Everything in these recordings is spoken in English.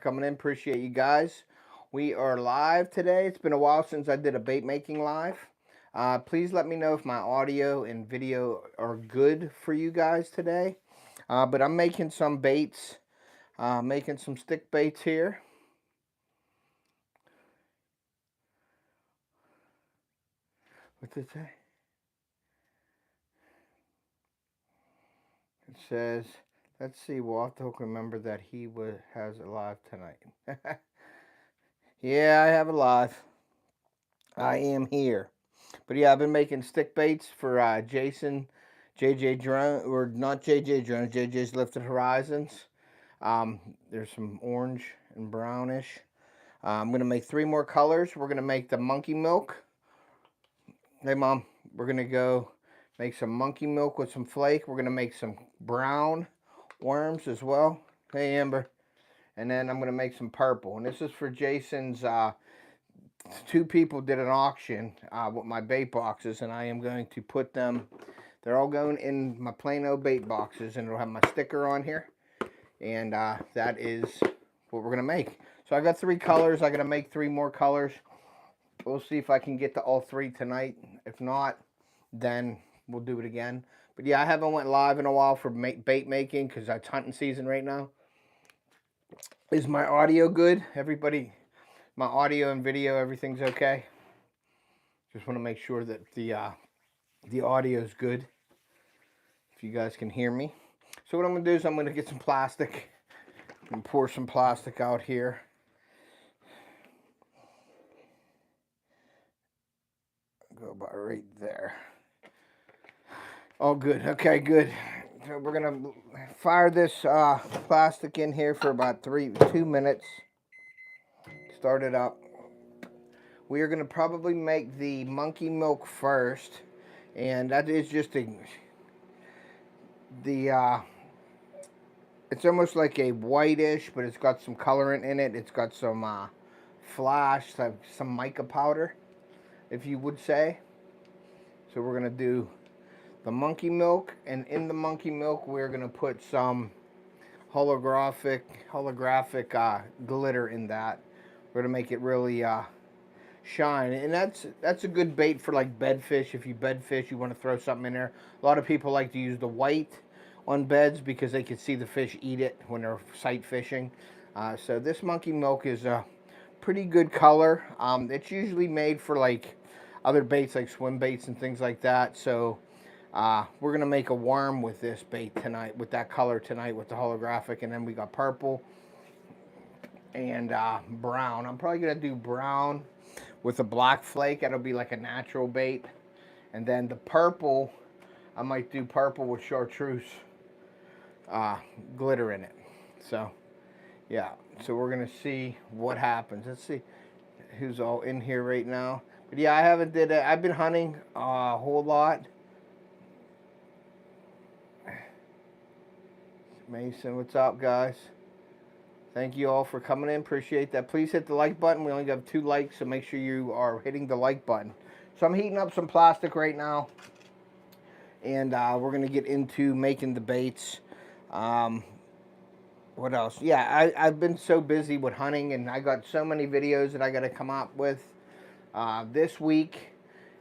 coming in. Appreciate you guys. We are live today. It's been a while since I did a bait making live. Please let me know if my audio and video are good for you guys today. But I'm making some baits, making some stick baits here. What did it say? It says, let's see, we'll have to remember that he has a live tonight. Yeah, I have a live. I am here. But yeah, I've been making stick baits for Jason, JJ Drone, or not JJ Drone, JJ's Lifted Horizons. There's some orange and brownish. I'm going to make 3 more colors. We're going to make the monkey milk. Hey, Mom. We're going to go make some monkey milk with some flake. We're going to make some brown worms as well. Hey, Amber. And then I'm going to make some purple. And this is for Jason's, 2 people did an auction with my bait boxes. And I am going to put them, they're all going in my plain old bait boxes. And it'll have my sticker on here. And that is what we're going to make. So I got 3 colors. I got to make 3 more colors. We'll see if I can get to all 3 tonight. If not, then we'll do it again. But yeah, I haven't went live in a while for bait making because it's hunting season right now. Is my audio good? Everybody, my audio and video, everything's okay? Just want to make sure that the audio is good. If you guys can hear me. So what I'm going to do is I'm going to get some plastic and pour some plastic out here. Go by right there. Oh, good. Okay, good. So we're going to fire this plastic in here for about 2 minutes. Start it up. We are going to probably make the monkey milk first. And that is just it's almost like a whitish, but it's got some colorant in it. It's got some flash, some mica powder, if you would say. So we're going to do the monkey milk, and in the monkey milk we're going to put some holographic glitter in that. We're going to make it really shine, and that's a good bait for like bedfish. If you bedfish, you want to throw something in there. A lot of people like to use the white on beds because they can see the fish eat it when they're sight fishing. So this monkey milk is a pretty good color. It's usually made for like other baits like swim baits and things like that. So we're going to make a worm with this bait tonight, with that color tonight, with the holographic. And then we got purple and brown. I'm probably going to do brown with a black flake. That'll be like a natural bait. And then the purple, I might do purple with chartreuse glitter in it. So yeah, so we're going to see what happens. Let's see who's all in here right now. But yeah, I haven't did it. I've been hunting a whole lot. Mason, what's up, guys? Thank you all for coming in. Appreciate that. Please hit the like button. We only have 2 likes, so make sure you are hitting the like button. So I'm heating up some plastic right now, and we're going to get into making the baits. What else? Yeah, I've been so busy with hunting, and I got so many videos that I got to come up with. This week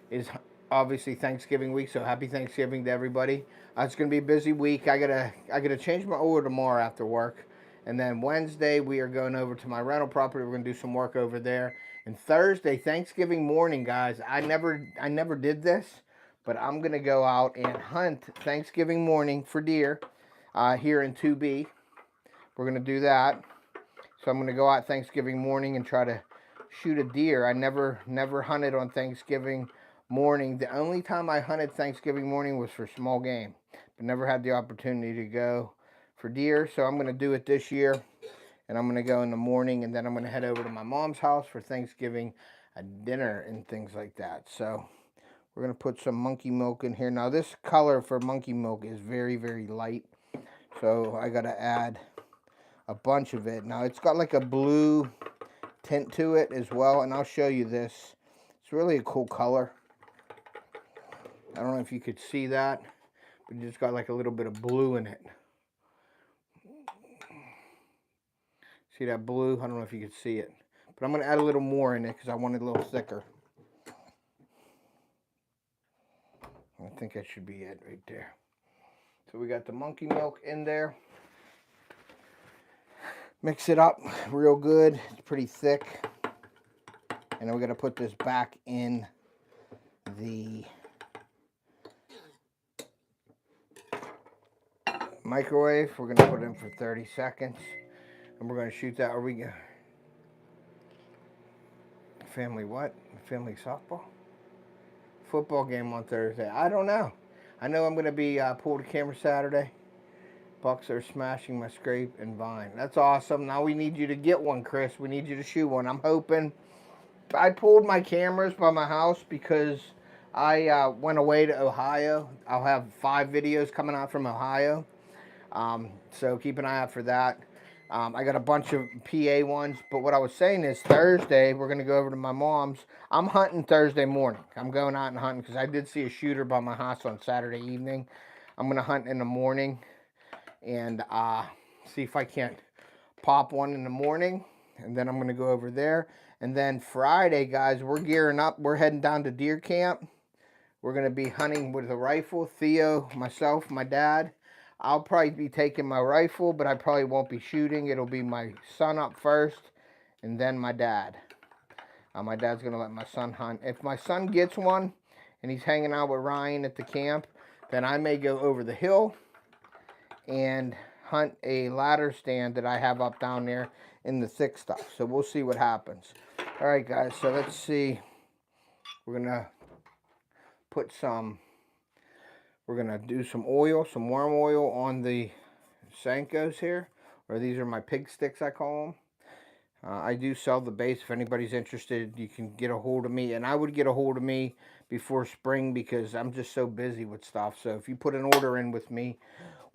is obviously Thanksgiving week, so happy Thanksgiving to everybody. It's going to be a busy week. I gotta change my oil tomorrow after work, and then Wednesday we are going over to my rental property. We're going to do some work over there. And Thursday, Thanksgiving morning, guys, I never did this, but I'm going to go out and hunt Thanksgiving morning for deer here in 2B. We're going to do that. So I'm going to go out Thanksgiving morning and try to shoot a deer. I never hunted on Thanksgiving morning. The only time I hunted Thanksgiving morning was for small game, but never had the opportunity to go for deer. So I'm going to do it this year, and I'm going to go in the morning, and then I'm going to head over to my mom's house for Thanksgiving dinner and things like that. So we're going to put some monkey milk in here. Now this color for monkey milk is very, very light, so I got to add a bunch of it. Now it's got like a blue tint to it as well, and I'll show you this. It's really a cool color. I don't know if you could see that, but it's got like a little bit of blue in it. See that blue? I don't know if you can see it. But I'm going to add a little more in it because I want it a little thicker. I think that should be it right there. So we got the monkey milk in there. Mix it up real good. It's pretty thick. And then we're going to put this back in the microwave. We're going to put it in for 30 seconds. And we're going to shoot that. Are we family what? Family softball? Football game on Thursday. I don't know. I know I'm going to be pull the camera Saturday. Bucks are smashing my scrape and vine. That's awesome. Now we need you to get one, Chris. We need you to shoot one. I'm hoping. I pulled my cameras by my house because I went away to Ohio. I'll have 5 videos coming out from Ohio. So keep an eye out for that. I got a bunch of PA ones, but what I was saying is Thursday, we're going to go over to my mom's. I'm hunting Thursday morning. I'm going out and hunting because I did see a shooter by my house on Saturday evening. I'm going to hunt in the morning and see if I can't pop one in the morning. And then I'm going to go over there. And then Friday, guys, we're gearing up. We're heading down to deer camp. We're going to be hunting with a rifle. Theo, myself, my dad. I'll probably be taking my rifle, but I probably won't be shooting. It'll be my son up first, and then my dad. My dad's going to let my son hunt. If my son gets one, and he's hanging out with Ryan at the camp, then I may go over the hill and hunt a ladder stand that I have up down there in the thick stuff. So we'll see what happens. All right, guys, so let's see. We're going to put some... We're going to do some oil, some worm oil on the Senkos here. Or these are my pig sticks, I call them. I do sell the base. If anybody's interested, you can get a hold of me. And I would get a hold of me before spring because I'm just so busy with stuff. So if you put an order in with me,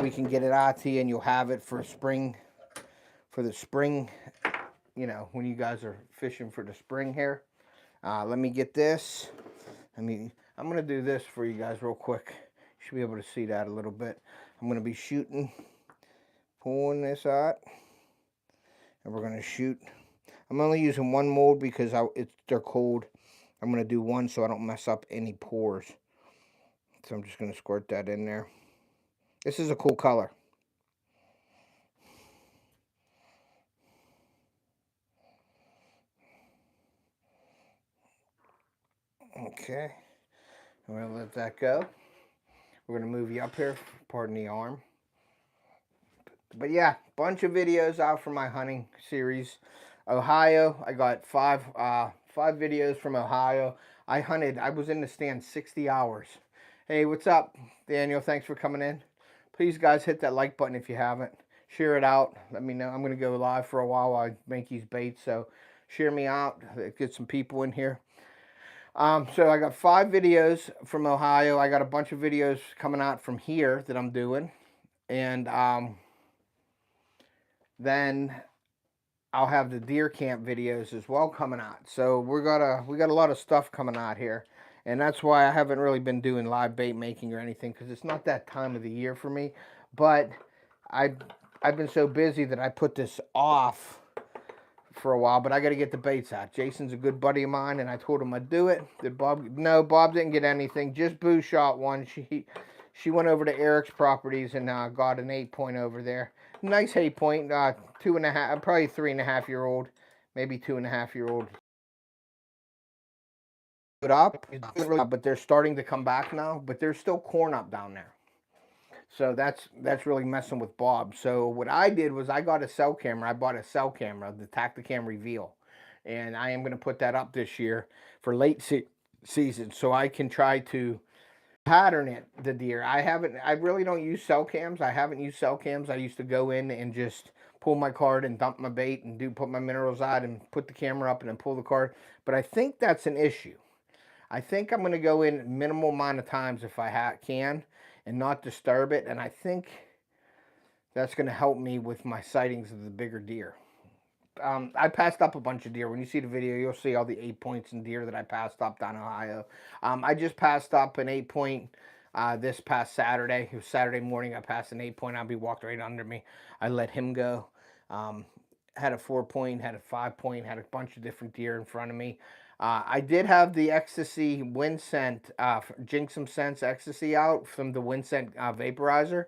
we can get it out to you and you'll have it for spring. For the spring, you know, when you guys are fishing for the spring here. Let me get this. I'm going to do this for you guys real quick. Should be able to see that a little bit. I'm going to be shooting, pulling this out, and we're going to shoot. I'm only using one mold because they're cold. I'm going to do one so I don't mess up any pores. So I'm just going to squirt that in there. This is a cool color. Okay, I'm going to let that go. We're going to move you up here, pardon the arm. But yeah, bunch of videos out from my hunting series. Ohio, I got five videos from Ohio. I was in the stand 60 hours. Hey, what's up, Daniel? Thanks for coming in. Please, guys, hit that like button if you haven't. Share it out. Let me know. I'm going to go live for a while I make these baits, so share me out. Get some people in here. So I got 5 videos from Ohio. I got a bunch of videos coming out from here that I'm doing. And then I'll have the deer camp videos as well coming out. So we got a lot of stuff coming out here. And that's why I haven't really been doing live bait making or anything, because it's not that time of the year for me. But I've been so busy that I put this off for a while, but I got to get the baits out. Jason's a good buddy of mine, and I told him I'd do it. Did Bob? No, Bob didn't get anything. Just Boo shot one. She went over to Eric's properties and got an 8-point over there. Nice 8-point, 2.5, probably 3.5-year-old, maybe 2.5-year-old. Put up, but they're starting to come back now. But there's still corn up down there. So that's really messing with Bob. So what I did was I got a cell camera. I bought a cell camera, the Tacticam Reveal. And I am going to put that up this year for late season so I can try to pattern it, the deer. I really don't use cell cams. I haven't used cell cams. I used to go in and just pull my card and dump my bait and put my minerals out and put the camera up and then pull the card. But I think that's an issue. I think I'm going to go in minimal amount of times if I can and not disturb it. And I think that's going to help me with my sightings of the bigger deer. I passed up a bunch of deer. When you see the video, you'll see all the 8 points in deer that I passed up down Ohio. I just passed up an 8-point this past Saturday. It was Saturday morning. I passed an 8-point. I'll be walked right under me. I let him go. had a 4-point, had a 5-point, had a bunch of different deer in front of me. I did have the Ecstasy Wind Scent, Jinxum Scents Ecstasy out from the Wind Scent vaporizer,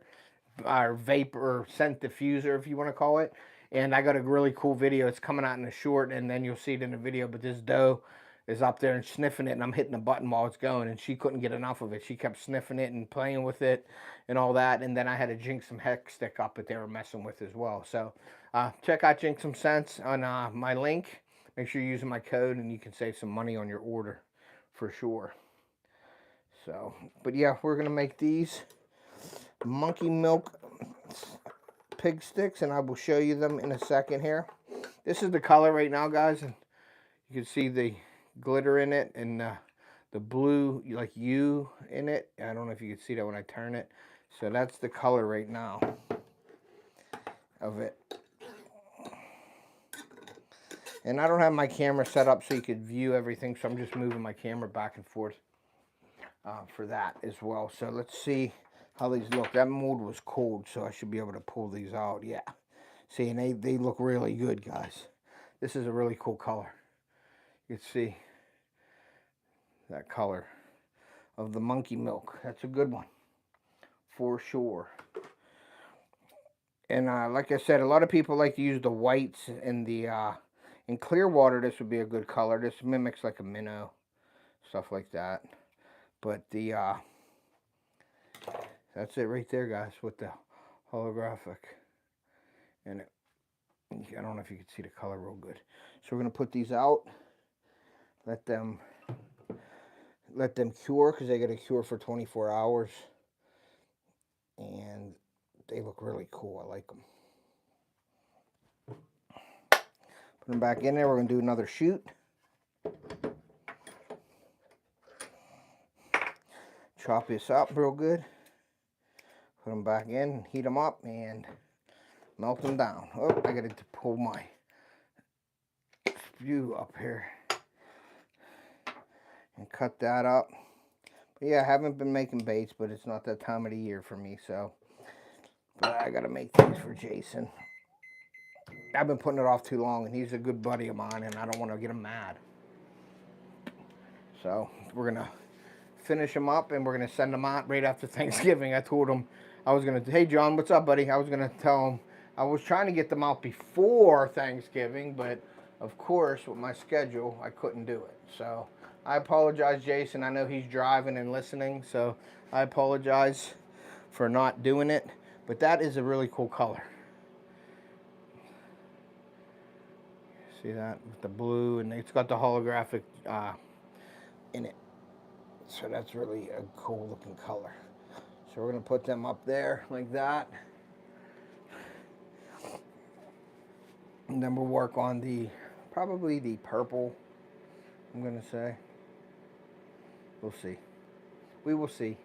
or vapor scent diffuser, if you want to call it. And I got a really cool video. It's coming out in a short, and then you'll see it in the video. But this doe is up there and sniffing it, and I'm hitting the button while it's going, and she couldn't get enough of it. She kept sniffing it and playing with it and all that. And then I had a Jinxum Hex stick up that they were messing with as well. So check out Jinxum Scents on my link. Make sure you're using my code, and you can save some money on your order for sure. So, but yeah, we're going to make these monkey milk pig sticks, and I will show you them in a second here. This is the color right now, guys, and you can see the glitter in it and the blue, like U in it. I don't know if you can see that when I turn it. So that's the color right now of it. And I don't have my camera set up so you could view everything, so I'm just moving my camera back and forth for that as well. So let's see how these look. That mold was cold, so I should be able to pull these out. Yeah. See, and they look really good, guys. This is a really cool color. You can see that color of the monkey milk. That's a good one for sure. And like I said, a lot of people like to use the whites and the in clear water. This would be a good color. This mimics like a minnow, stuff like that. But the that's it right there, guys, with the holographic in it. I don't know if you can see the color real good. So we're gonna put these out, let them cure, because they got to cure for 24 hours, and they look really cool. I like them. Put them back in there. We're gonna do another shoot. Chop this up real good. Put them back in, heat them up, and melt them down. Oh, I got to pull my spew up here and cut that up. But yeah, I haven't been making baits, but it's not that time of the year for me, so. But I got to make these for Jason. I've been putting it off too long, and he's a good buddy of mine, and I don't want to get him mad. So we're going to finish them up, and we're going to send them out right after Thanksgiving. I told him I was going to, hey, John, what's up, buddy? I was going to tell him I was trying to get them out before Thanksgiving, but of course, with my schedule, I couldn't do it. So I apologize, Jason. I know he's driving and listening, so I apologize for not doing it. But that is a really cool color. See that with the blue, and it's got the holographic in it. So that's really a cool looking color. So we're going to put them up there like that. And then we'll work on probably the purple, I'm going to say. We'll see. We will see.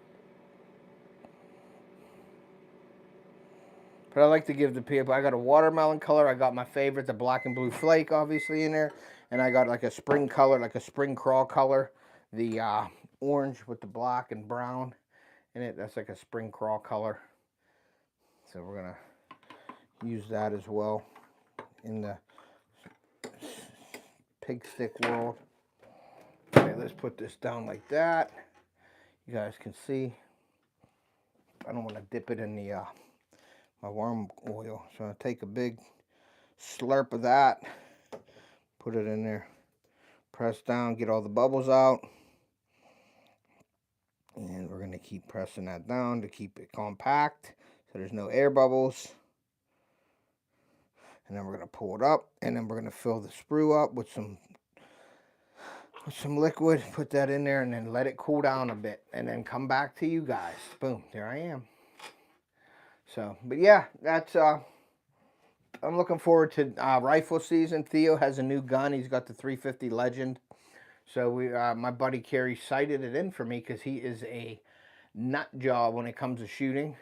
But I like to give the people, I got a watermelon color. I got my favorite, the black and blue flake, obviously, in there. And I got like a spring color, like a spring crawl color. The orange with the black and brown in it. That's like a spring crawl color. So we're going to use that as well in the pig stick world. Okay, let's put this down like that. You guys can see. I don't want to dip it in the my worm oil, so I'll take a big slurp of that, put it in there, press down, get all the bubbles out, and we're going to keep pressing that down to keep it compact so there's no air bubbles. And then we're going to pull it up, and then we're going to fill the sprue up with some liquid, put that in there, and then let it cool down a bit, and then come back to you guys. Boom, there I am. So, but yeah, that's, I'm looking forward to rifle season. Theo has a new gun. He's got the 350 Legend. So my buddy Kerry sighted it in for me because he is a nut job when it comes to shooting.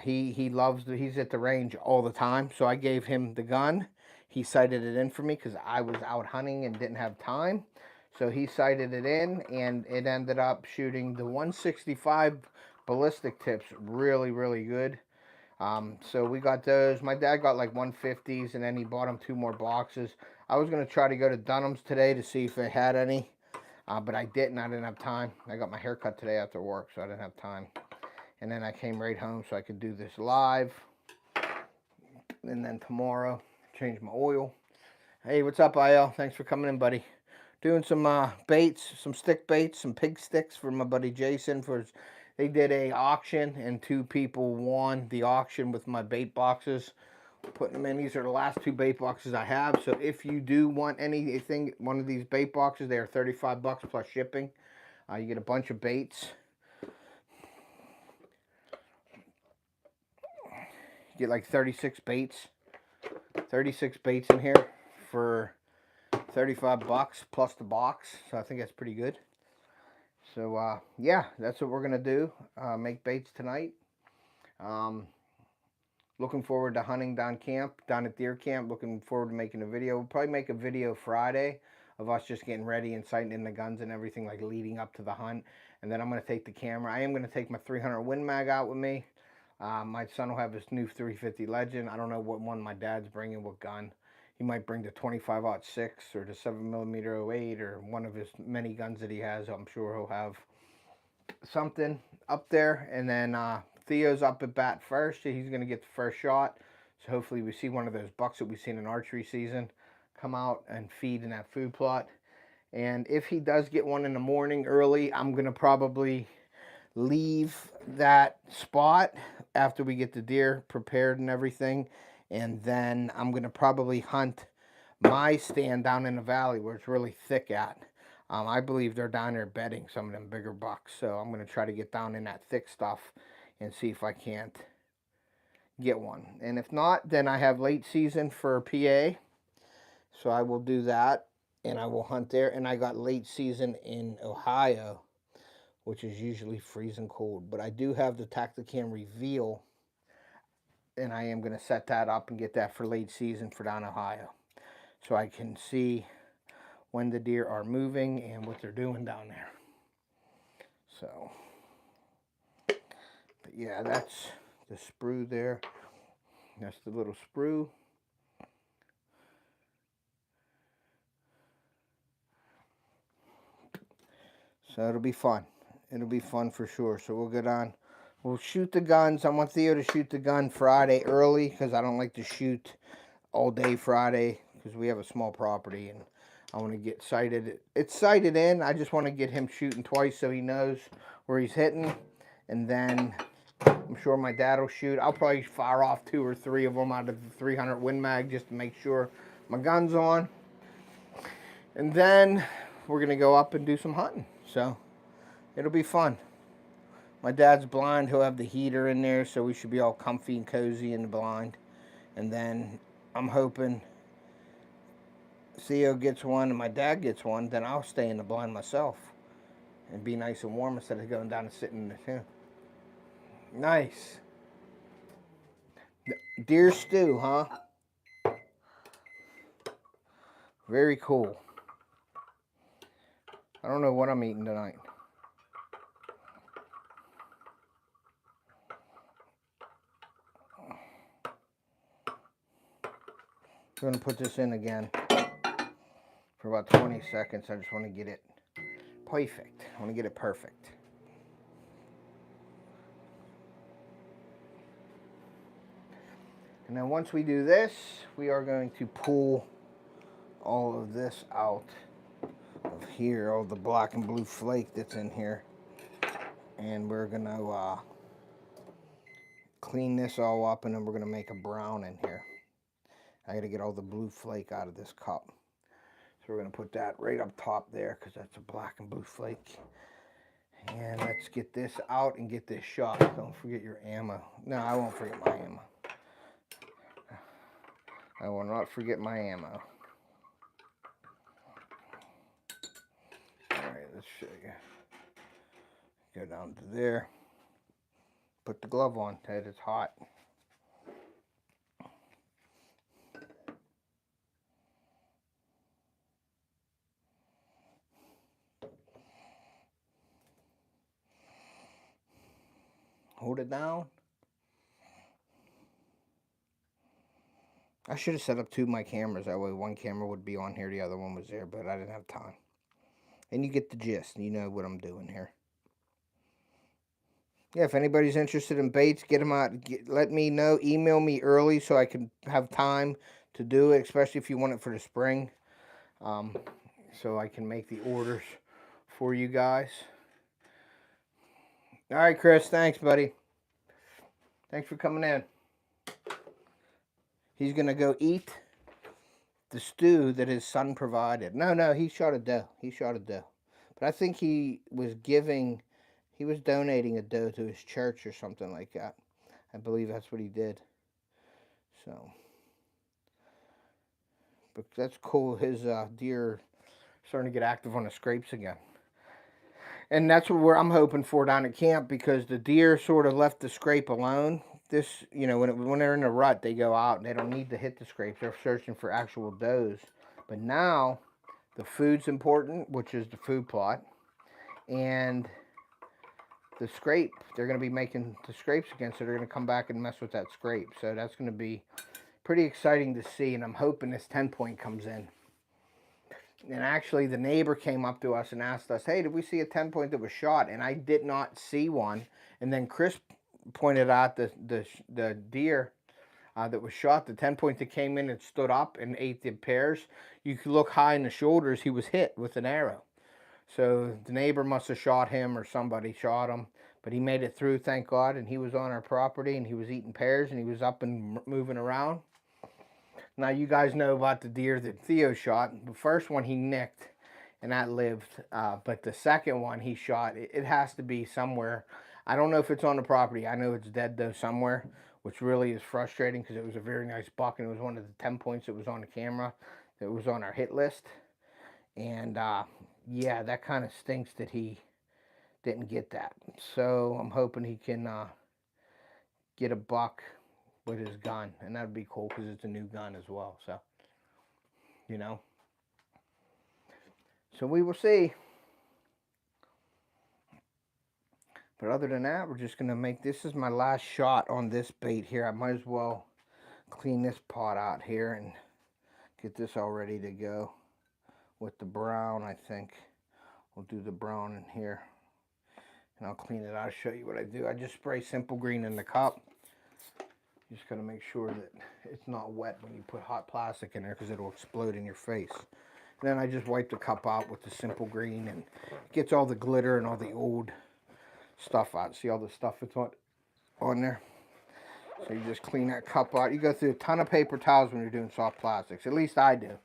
He loves, he's at the range all the time. So I gave him the gun. He sighted it in for me because I was out hunting and didn't have time. So he sighted it in, and it ended up shooting the 165 ballistic tips really, really good. So we got those. My dad got like 150s, and then he bought him 2 more boxes. I was going to try to go to Dunham's today to see if they had any, but I didn't. I didn't have time. I got my hair cut today after work, so I didn't have time. And then I came right home so I could do this live. And then tomorrow, change my oil. Hey, what's up, IL? Thanks for coming in, buddy. Doing some baits, some stick baits, some pig sticks for my buddy Jason. They did a auction, and 2 people won the auction with my bait boxes. Putting them in. These are the last 2 bait boxes I have. So if you do want anything, one of these bait boxes, they are $35 plus shipping. You get a bunch of baits. You get like 36 baits. 36 baits in here for $35 plus the box. So I think that's pretty good. So yeah, that's what we're gonna do. Make baits tonight. Looking forward to hunting down at deer camp. Looking forward to making a video. We'll probably make a video Friday of us just getting ready and sighting in the guns and everything, like leading up to the hunt. And then I'm going to take the camera. I am going to take my 300 Win Mag out with me. My son will have his new 350 Legend. I don't know what one my dad's bringing, what gun. He might bring the 25-06 or the 7mm 08 or one of his many guns that he has. I'm sure he'll have something up there. And then Theo's up at bat first. He's going to get the first shot. So hopefully we see one of those bucks that we've seen in archery season come out and feed in that food plot. And if he does get one in the morning early, I'm going to probably leave that spot after we get the deer prepared and everything. And then I'm going to probably hunt my stand down in the valley where it's really thick at. I believe they're down there bedding some of them bigger bucks. So I'm going to try to get down in that thick stuff and see if I can't get one. And if not, then I have late season for PA. So I will do that and I will hunt there. And I got late season in Ohio, which is usually freezing cold. But I do have the Tacticam Reveal, and I am going to set that up and get that for late season for down Ohio. So I can see when the deer are moving and what they're doing down there. So, but yeah, that's the sprue there. That's the little sprue. So it'll be fun. It'll be fun for sure. So we'll get on. We'll shoot the guns. I want Theo to shoot the gun Friday early because I don't like to shoot all day Friday because we have a small property and I want to get sighted. It's sighted in. I just want to get him shooting twice so he knows where he's hitting. And then I'm sure my dad will shoot. I'll probably fire off 2 or 3 of them out of the 300 Win Mag just to make sure my gun's on. And then we're going to go up and do some hunting. So it'll be fun. My dad's blind. He'll have the heater in there, so we should be all comfy and cozy in the blind. And then I'm hoping Theo gets one and my dad gets one, then I'll stay in the blind myself and be nice and warm instead of going down and sitting in the tent. Nice. Deer stew, huh? Very cool. I don't know what I'm eating tonight. I'm going to put this in again for about 20 seconds. I just want to get it perfect. I want to get it perfect. And then once we do this, we are going to pull all of this out of here, all the black and blue flake that's in here. And we're going to clean this all up, and then we're going to make a brown in here. I got to get all the blue flake out of this cup. So we're going to put that right up top there because that's a black and blue flake. And let's get this out and get this shot. Don't forget your ammo. No, I won't forget my ammo. I will not forget my ammo. Alright, let's show you. Go down to there. Put the glove on, Ted. It's hot. Hold it down. I should have set up 2 of my cameras. That way 1 camera would be on here, the other one was there, but I didn't have time. And you get the gist. You know what I'm doing here. Yeah, if anybody's interested in baits, get them out. Let me know. Email me early so I can have time to do it, especially if you want it for the spring. So I can make the orders for you guys. All right, Chris. Thanks, buddy. Thanks for coming in. He's going to go eat the stew that his son provided. No, he shot a doe. But I think he was donating a doe to his church or something like that. I believe that's what he did. So, but that's cool. His deer starting to get active on the scrapes again. And that's what I'm hoping for down at camp, because the deer sort of left the scrape alone. This, you know, when they're in a rut, they go out and they don't need to hit the scrapes. They're searching for actual does. But now the food's important, which is the food plot, and the scrape. They're going to be making the scrapes again, so they're going to come back and mess with that scrape. So that's going to be pretty exciting to see, and I'm hoping this 10-point comes in. And actually, the neighbor came up to us and asked us, hey, did we see a 10-point that was shot? And I did not see one. And then Chris pointed out the deer that was shot, the 10-point that came in and stood up and ate the pairs. You could look high in the shoulders. He was hit with an arrow. So the neighbor must have shot him, or somebody shot him. But he made it through, thank God. And he was on our property, and he was eating pears, and he was up and moving around. Now, you guys know about the deer that Theo shot. The first one he nicked, and that lived. But the second one he shot, it has to be somewhere. I don't know if it's on the property. I know it's dead, though, somewhere, which really is frustrating, because it was a very nice buck, and it was one of the 10 points that was on the camera that was on our hit list. And, yeah, that kind of stinks that he didn't get that. So I'm hoping he can get a buck with his gun, and that would be cool, because it's a new gun as well. So, you know, so we will see. But other than that, we're just gonna make this is my last shot on this bait here. I might as well clean this pot out here and get this all ready to go with the brown. I think we'll do the brown in here, and I'll clean it out. I'll show you what I do. I just spray Simple Green in the cup. You just gotta make sure that it's not wet when you put hot plastic in there, because it'll explode in your face. And then I just wipe the cup out with the Simple Green, and it gets all the glitter and all the old stuff out. See all the stuff that's on there? So you just clean that cup out. You go through a ton of paper towels when you're doing soft plastics. At least I do,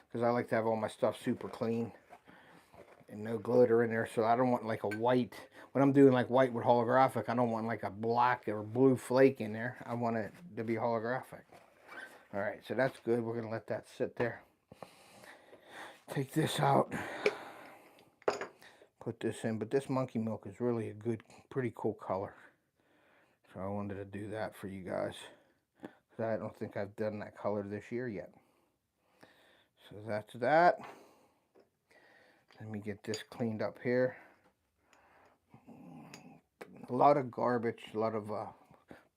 because I like to have all my stuff super clean and no glitter in there. So I don't want like a white, when I'm doing like white with holographic, I don't want like a black or blue flake in there. I want it to be holographic. All right, so that's good. We're gonna let that sit there. Take this out, put this in. But this monkey milk is really a good, pretty cool color. So I wanted to do that for you guys, because I don't think I've done that color this year yet. So that's that. Let me get this cleaned up here. A lot of garbage, a lot of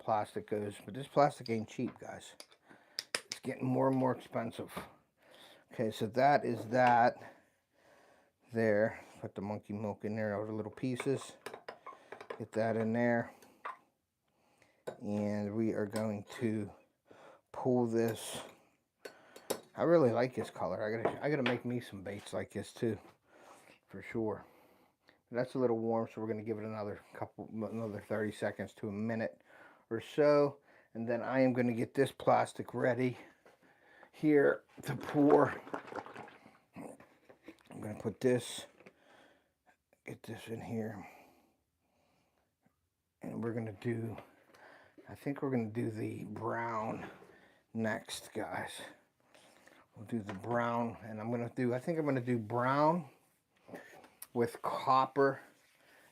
plastic goes, but this plastic ain't cheap, guys. It's getting more and more expensive. Okay, so that is that there. Put the monkey milk in there, all the little pieces. Get that in there. And we are going to pull this. I really like this color. I gotta make me some baits like this too, for sure. That's a little warm, so we're going to give it another 30 seconds to a minute or so. And then I am going to get this plastic ready here to pour. I'm going to put this, get this in here. And we're going to do, I think we're going to do the brown next, guys. We'll do the brown, and I think I'm going to do brown with copper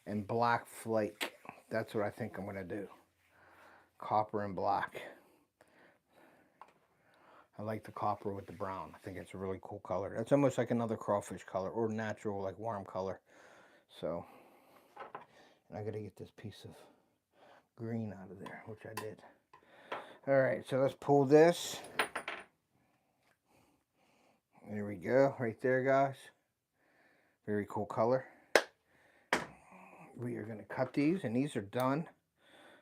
and black flake. That's what I think I'm going to do. Copper and black. I like the copper with the brown. I think it's a really cool color. It's almost like another crawfish color, or natural, like warm color. So, I got to get this piece of green out of there, which I did. All right, so let's pull this. we go, right there, guys. Very cool color. We are going to cut these, and these are done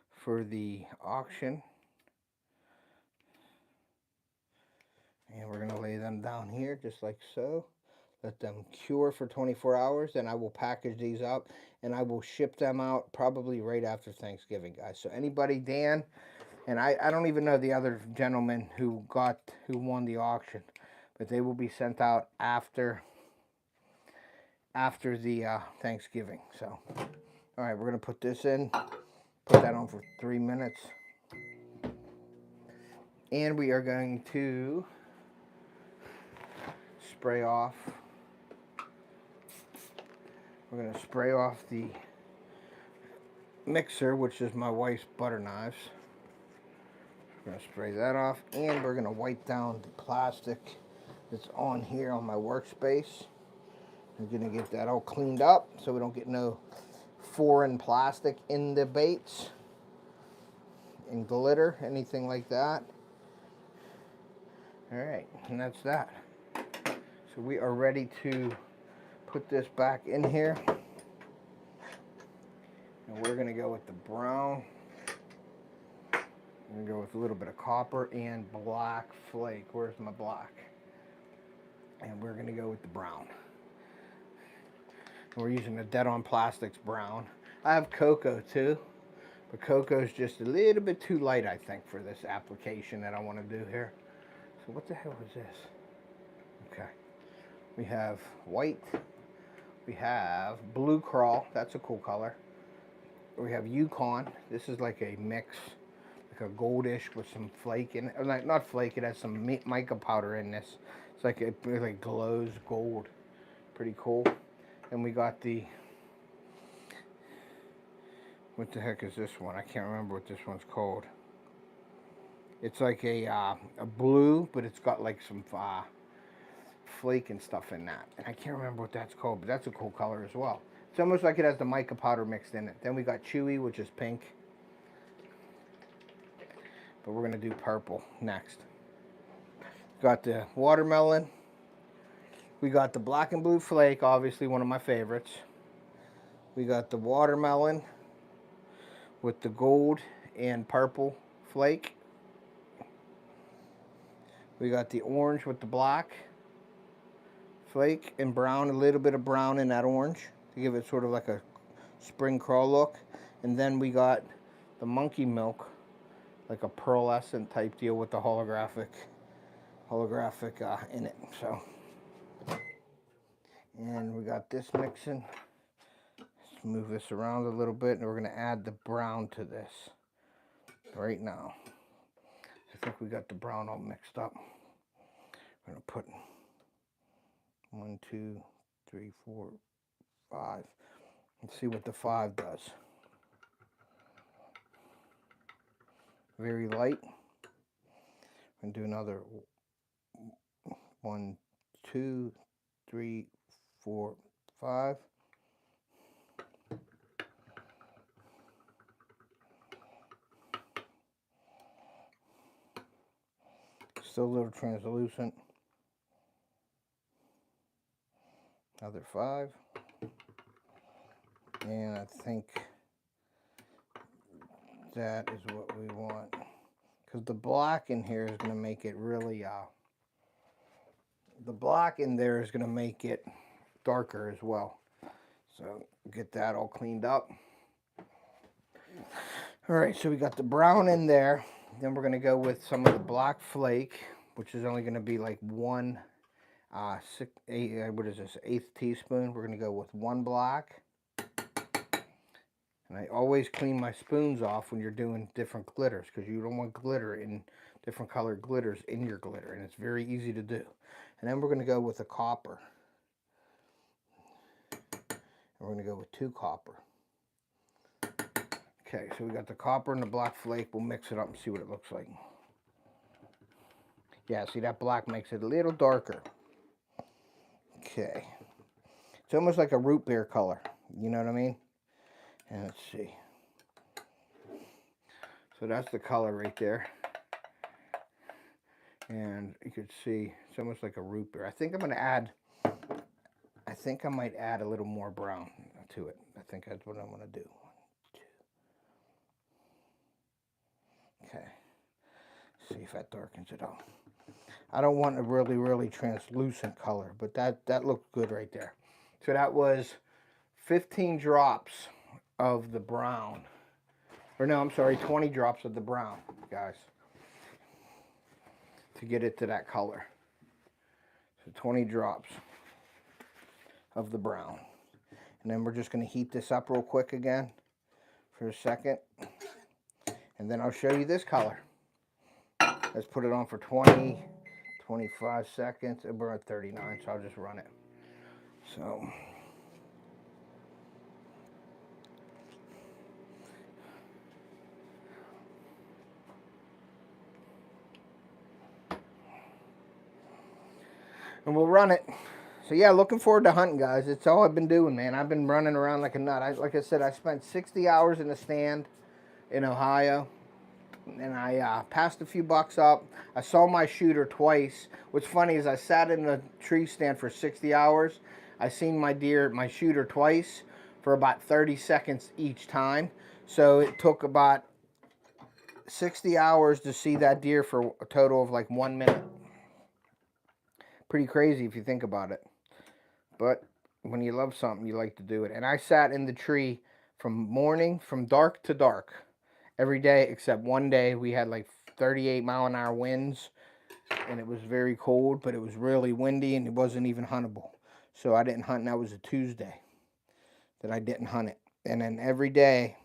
for the auction. And we're going to lay them down here just like so. Let them cure for 24 hours. Then I will package these up, and I will ship them out probably right after Thanksgiving, guys. So anybody, Dan, and I don't even know the other gentleman who won the auction, but they will be sent out after the Thanksgiving. So, all right, we're going to put this in, put that on for 3 minutes. And we are going to spray off. We're going to spray off the mixer, which is my wife's butter knives. We're going to spray that off, and we're going to wipe down the plastic that's on here on my workspace. We're going to get that all cleaned up so we don't get no foreign plastic in the baits and glitter, anything like that. All right, and that's that. So we are ready to put this back in here. And we're going to go with the brown. I'm going to go with a little bit of copper and black flake. Where's my black? And we're going to go with the brown. And we're using the Dead On Plastics brown. I have cocoa too, but cocoa is just a little bit too light, I think, for this application that I want to do here. So what the hell is this? Okay. We have white. We have blue crawl. That's a cool color. We have Yukon. This is like a mix, like a goldish with some flake in it. Or not flake, it has some mica powder in this. It's like it like glows gold. Pretty cool. And we got the, what the heck is this one? I can't remember what this one's called. It's like a blue, but it's got like some flake and stuff in that. And I can't remember what that's called, but that's a cool color as well. It's almost like it has the mica powder mixed in it. Then we got Chewy, which is pink. But we're going to do purple next. Got the watermelon. We got the black and blue flake, obviously one of my favorites. We got the watermelon with the gold and purple flake. We got the orange with the black flake and brown, a little bit of brown in that orange to give it sort of like a spring crawl look. And then we got the monkey milk, like a pearlescent type deal with the holographic in it. So, and we got this mixing. Let's move this around a little bit, and we're going to add the brown to this right now. I think we got the brown all mixed up. I'm going to put 1, 2, 3, 4, 5. Let's see what the 5 does. Very light. I'm going to do another 1, 2, 3, 4, 5. Still a little translucent. Another 5. And I think that is what we want. Because the black in here is going to make it really, the black in there is going to make it darker as well. So get that all cleaned up. All right, so we got the brown in there. Then we're going to go with some of the black flake, which is only going to be like 1, what is this, 1/8 teaspoon. We're going to go with 1 black. And I always clean my spoons off when you're doing different glitters, because you don't want glitter in different colored glitters in your glitter, and it's very easy to do. And then we're going to go with a copper. And we're going to go with 2 copper. Okay, so we got the copper and the black flake. We'll mix it up and see what it looks like. Yeah, see, that black makes it a little darker. Okay. It's almost like a root beer color. You know what I mean? And let's see. So that's the color right there. And you could see it's almost like a root beer. I think I'm going to add, I think I might add a little more brown to it. I think that's what I'm going to do. Okay. See if that darkens it up. I don't want a really, really translucent color, but that looked good right there. So that was 15 drops of the brown. Or no, I'm sorry, 20 drops of the brown, guys, to get it to that color. So 20 drops of the brown. And then we're just going to heat this up real quick again for a second. And then I'll show you this color. Let's put it on for 20, 25 seconds. We're at 39, so I'll just run it. So and we'll run it. So yeah, looking forward to hunting, guys. It's all I've been doing, man. I've been running around like a nut. Like I said, I spent 60 hours in the stand in Ohio, and I passed a few bucks up. I saw my shooter twice. What's funny is I sat in the tree stand for 60 hours. I seen my shooter twice for about 30 seconds each time. So it took about 60 hours to see that deer for a total of like 1 minute. Pretty crazy if you think about it. But when you love something, you like to do it. And I sat in the tree from dark to dark, every day except one day. We had like 38-mile-an-hour winds, and it was very cold, but it was really windy, and it wasn't even huntable. So I didn't hunt, and that was a Tuesday that I didn't hunt it. And then every day,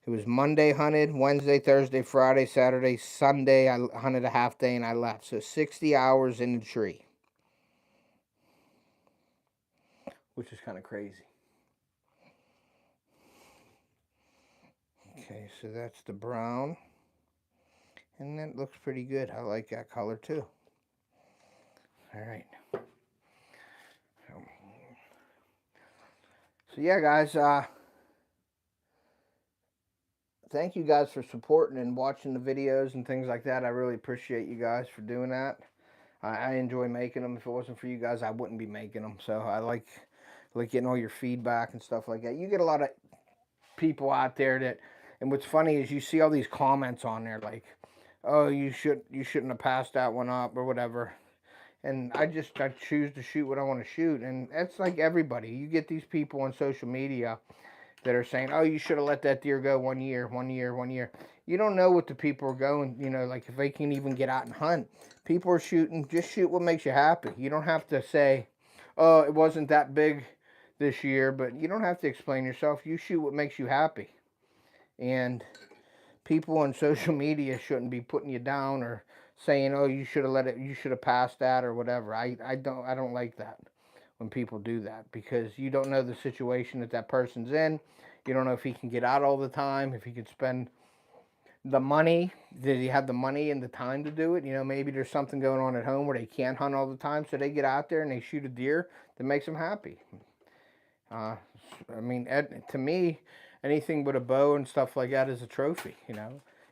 it was Monday hunted, Wednesday, Thursday, Friday, Saturday, Sunday, I hunted a half day, and I left. So 60 hours in the tree, which is kind of crazy. Okay, so that's the brown, and that looks pretty good. I like that color too. All right. So yeah, guys, thank you guys for supporting and watching the videos and things like that. I really appreciate you guys for doing that. I enjoy making them. If it wasn't for you guys, I wouldn't be making them. So I like getting all your feedback and stuff like that. You get a lot of people out there that, and what's funny is you see all these comments on there like, oh, you shouldn't have passed that one up or whatever. And I choose to shoot what I want to shoot. And that's like everybody. You get these people on social media that are saying, oh, you should have let that deer go 1 year, 1 year, 1 year. You don't know what the people are going, like if they can even get out and hunt. People are shooting, just shoot what makes you happy. You don't have to say, oh, it wasn't that big this year, but you don't have to explain yourself. You shoot what makes you happy. And people on social media shouldn't be putting you down or saying, oh, you should have passed that or whatever. I don't like that when people do that, because you don't know the situation that person's in. You don't know if he can get out all the time, if he could spend the money. Did he have the money and the time to do it? Maybe there's something going on at home where they can't hunt all the time, so they get out there and they shoot a deer that makes them happy. I mean, to me, anything but a bow and stuff like that is a trophy,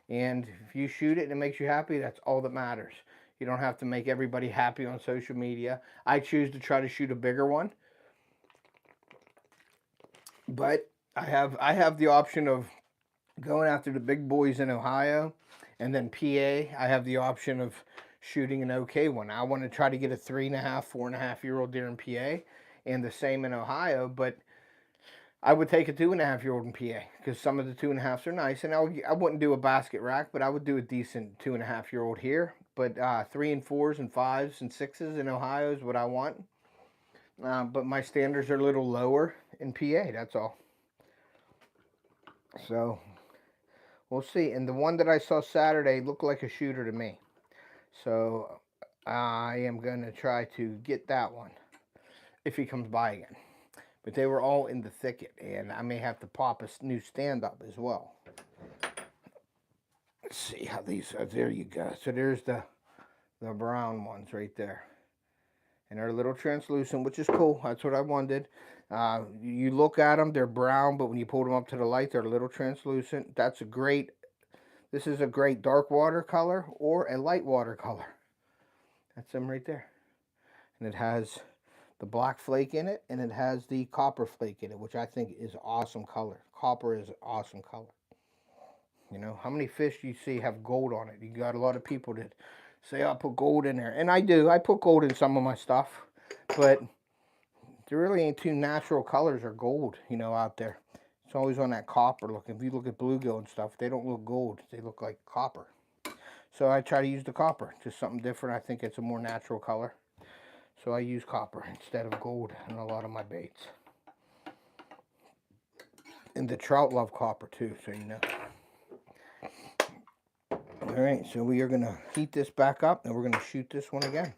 And if you shoot it and it makes you happy, that's all that matters. You don't have to make everybody happy on social media. I choose to try to shoot a bigger one. But I have the option of going after the big boys in Ohio, and then PA, I have the option of shooting an okay one. I want to try to get a 3.5, 4.5-year-old deer in PA, and the same in Ohio, but I would take a 2.5-year-old in PA, because some of the 2.5s are nice, and I wouldn't do a basket rack, but I would do a decent 2.5-year-old here. But 3 and 4s and 5s and 6s in Ohio is what I want. But my standards are a little lower in PA, that's all. So we'll see. And the one that I saw Saturday looked like a shooter to me. So I am going to try to get that one if he comes by again. But they were all in the thicket, and I may have to pop a new stand up as well. Let's see how these are. There you go. So there's the brown ones right there. And they're a little translucent, which is cool. That's what I wanted. You look at them, they're brown, but when you pull them up to the light, they're a little translucent. This is a great dark water color or a light water color. That's them right there. And it has the black flake in it, and it has the copper flake in it, which I think is awesome color. Copper is awesome color. You know, how many fish do you see have gold on it? You got a lot of people that say, I'll put gold in there. And I do. I put gold in some of my stuff. But there really ain't two natural colors or gold, you know, out there. It's always on that copper look. If you look at bluegill and stuff, they don't look gold. They look like copper. So I try to use the copper. Just something different. I think it's a more natural color. So I use copper instead of gold in a lot of my baits. And the trout love copper too, so you know. Alright, so we are going to heat this back up and we're going to shoot this one again.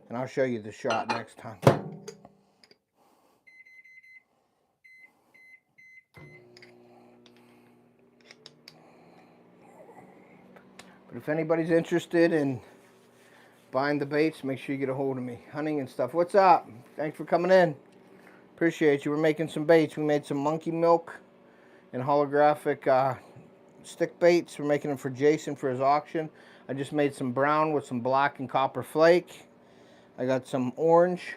And I'll show you the shot next time. But if anybody's interested in buying the baits, make sure you get a hold of me. Hunting and stuff. What's up? Thanks for coming in. Appreciate you. We're making some baits. We made some monkey milk and holographic stick baits. We're making them for Jason for his auction. I just made some brown with some black and copper flake. I got some orange.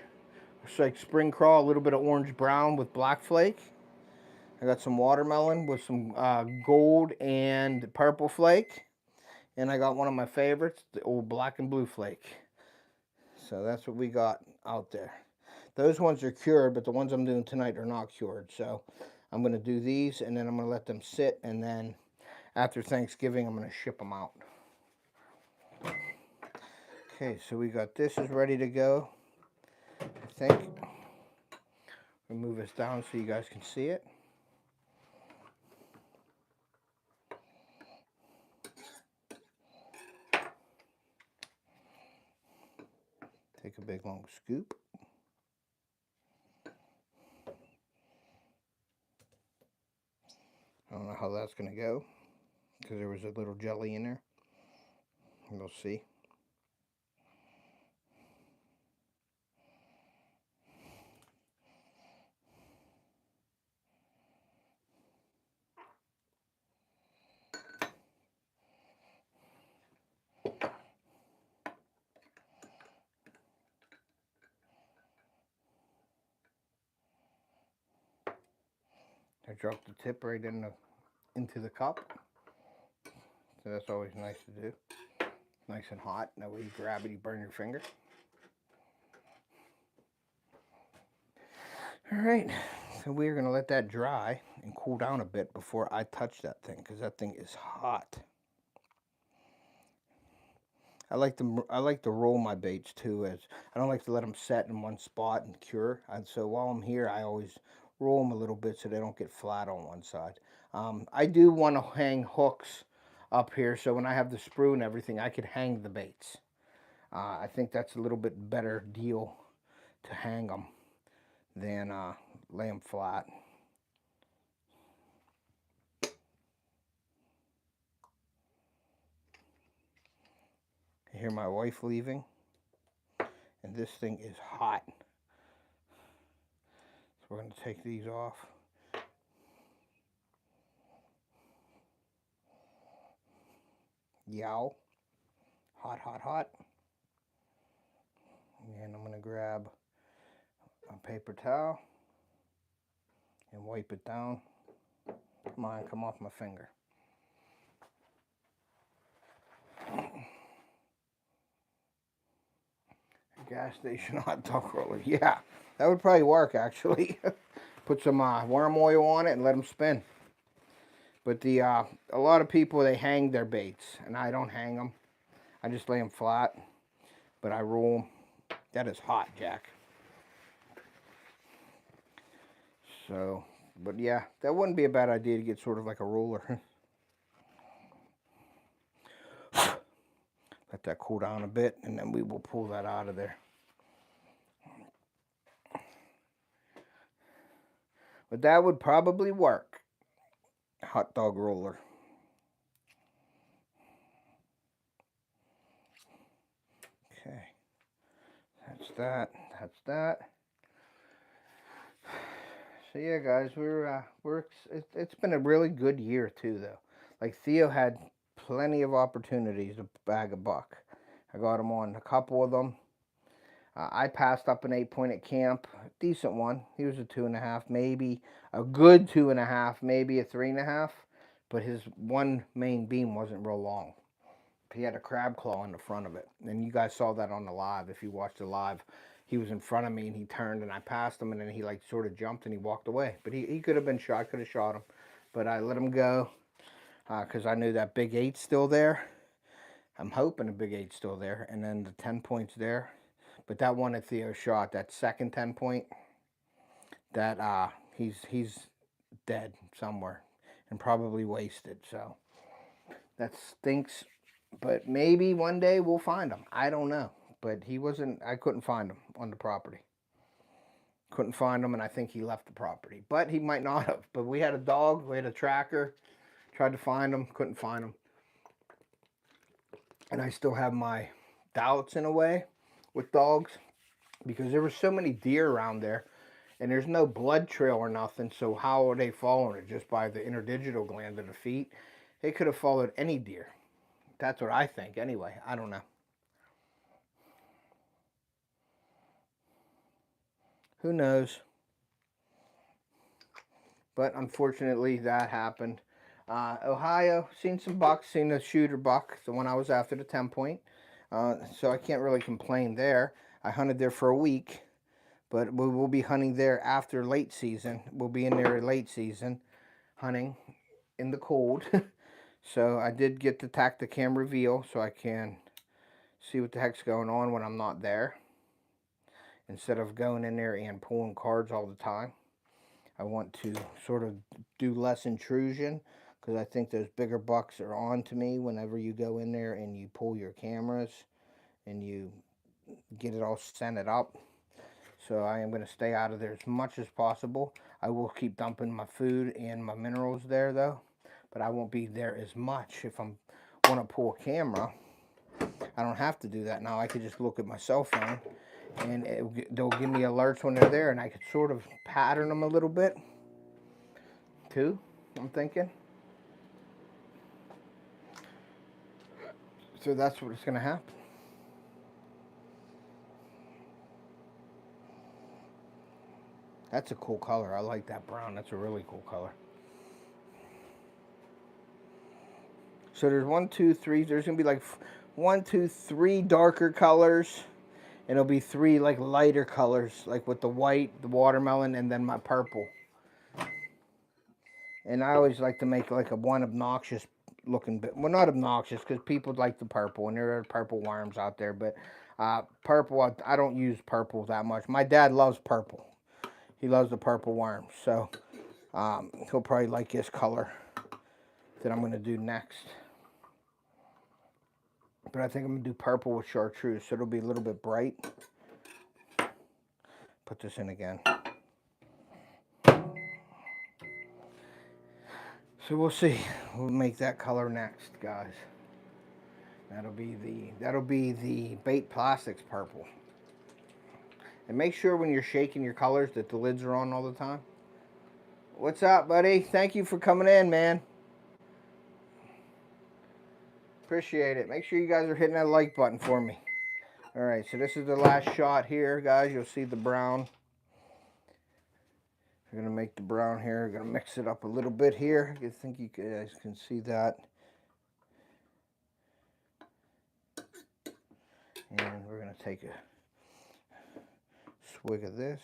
It's like spring crawl, a little bit of orange brown with black flake. I got some watermelon with some gold and purple flake. And I got one of my favorites, the old black and blue flake. So that's what we got out there. Those ones are cured, but the ones I'm doing tonight are not cured. So I'm going to do these, and then I'm going to let them sit, and then after Thanksgiving, I'm going to ship them out. Okay, so we got this is ready to go, I think. We'll move this down so you guys can see it. Take a big long scoop. I don't know how that's going to go because there was a little jelly in there. We'll see. I dropped the tip right into the cup. So that's always nice to do. Nice and hot. That way you grab it, you burn your finger. Alright, so we're going to let that dry and cool down a bit before I touch that thing, because that thing is hot. I like to roll my baits too, as I don't like to let them set in one spot and cure. And so while I'm here, I always roll them a little bit so they don't get flat on one side. I do want to hang hooks up here, so when I have the sprue and everything, I could hang the baits. I think that's a little bit better deal to hang them than lay them flat. I hear my wife leaving, and this thing is hot. So we're going to take these off. Yow. Hot, hot, hot. And I'm going to grab a paper towel and wipe it down. Come on, come off my finger. Gas station hot dog roller. Yeah, that would probably work actually. Put some worm oil on it and let them spin. But a lot of people, they hang their baits, and I don't hang them. I just lay them flat, but I roll them. That is hot, Jack. So, but yeah, that wouldn't be a bad idea to get sort of like a roller. Let that cool down a bit, and then we will pull that out of there. But that would probably work. Hot dog roller. Okay. That's that. That's that. So yeah, guys, it's been a really good year too, though. Like Theo had plenty of opportunities to bag a buck. I got him on a couple of them. I passed up an 8-point at camp, a decent one. He was a 2.5, maybe a good 2.5, maybe a 3.5. But his one main beam wasn't real long. He had a crab claw in the front of it. And you guys saw that on the live. If you watched the live, he was in front of me and he turned and I passed him and then he like sort of jumped and he walked away. But he could have been shot. I could have shot him. But I let him go because I knew that big 8's still there. I'm hoping the big 8's still there. And then the 10 point's there. But that one that Theo shot, that second 10 point, that he's dead somewhere and probably wasted. So that stinks. But maybe one day we'll find him. I don't know. But he wasn't, I couldn't find him on the property. Couldn't find him, and I think he left the property. But he might not have. But we had a dog, we had a tracker. Tried to find him, couldn't find him. And I still have my doubts in a way with dogs, because there were so many deer around there and there's no blood trail or nothing. So how are they following it? Just by the interdigital gland of the feet? They could have followed any deer. That's what I think anyway. I don't know. Who knows? But unfortunately that happened. Ohio, seen some bucks, seen a shooter buck, the one I was after, the 10 point. So I can't really complain there. I hunted there for a week, but we will be hunting there after late season. We'll be in there late season hunting in the cold. So I did get the Tacticam reveal so I can see what the heck's going on when I'm not there, instead of going in there and pulling cards all the time. I want to sort of do less intrusion, because I think those bigger bucks are on to me whenever you go in there and you pull your cameras and you get it all scented up. So I am going to stay out of there as much as possible. I will keep dumping my food and my minerals there though, but I won't be there as much. If I want to pull a camera, I don't have to do that now. I could just look at my cell phone and they'll give me alerts when they're there, and I could sort of pattern them a little bit too, I'm thinking. So that's what's going to happen. That's a cool color. I like that brown. That's a really cool color. So there's 1, 2, 3. There's going to be like 1, 2, 3 darker colors. And it'll be 3 like lighter colors, like with the white, the watermelon, and then my purple. And I always like to make like a one obnoxious looking bit. Well, not obnoxious, because people like the purple, and there are purple worms out there. But purple, I don't use purple that much. My dad loves purple. He loves the purple worms. So he'll probably like this color that I'm going to do next. But I think I'm going to do purple with chartreuse, so it'll be a little bit bright. Put this in again. So we'll see. We'll make that color next, guys. That'll be the Bait Plastics purple. And make sure when you're shaking your colors that the lids are on all the time. What's up, buddy? Thank you for coming in, man. Appreciate it. Make sure you guys are hitting that like button for me. All right, so this is the last shot here, guys. You'll see the brown. We're going to make the brown here. We're going to mix it up a little bit here. I think you guys can see that. And we're going to take a swig of this.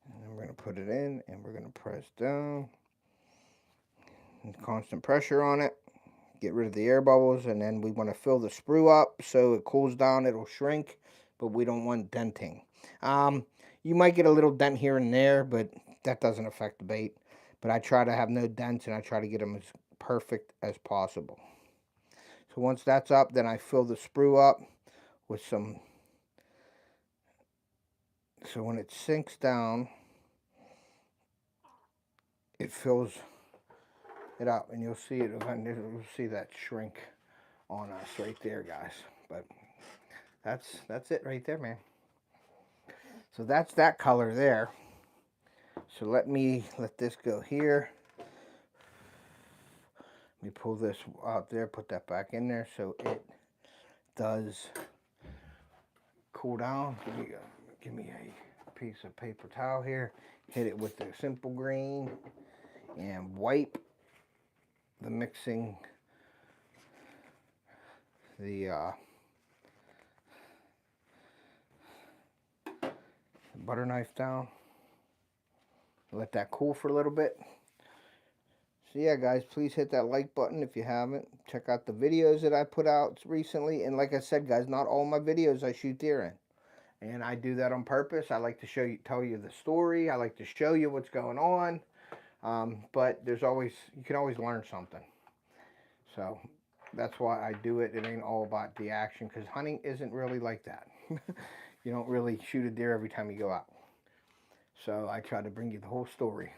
And then we're going to put it in, and we're going to press down. And constant pressure on it. Get rid of the air bubbles, and then we want to fill the sprue up so it cools down. It'll shrink, but we don't want denting. You might get a little dent here and there, but that doesn't affect the bait. But I try to have no dents, and I try to get them as perfect as possible. So once that's up, then I fill the sprue up with some. So when it sinks down, it fills it up, and you'll see it. You'll see that shrink on us right there, guys. But that's it right there, man. So that's that color there. So let this go here. Let me pull this out there, put that back in there so it does cool down. Give me a piece of paper towel here. Hit it with the simple green and wipe the mixing, the butter knife down. Let that cool for a little bit. So yeah, guys, please hit that like button if you haven't. Check out the videos that I put out recently. And like I said, guys, not all my videos I shoot deer in. And I do that on purpose. I like to tell you the story. I like to show you what's going on. But there's always, you can always learn something. So that's why I do it. It ain't all about the action, because hunting isn't really like that. You don't really shoot a deer every time you go out. So I try to bring you the whole story.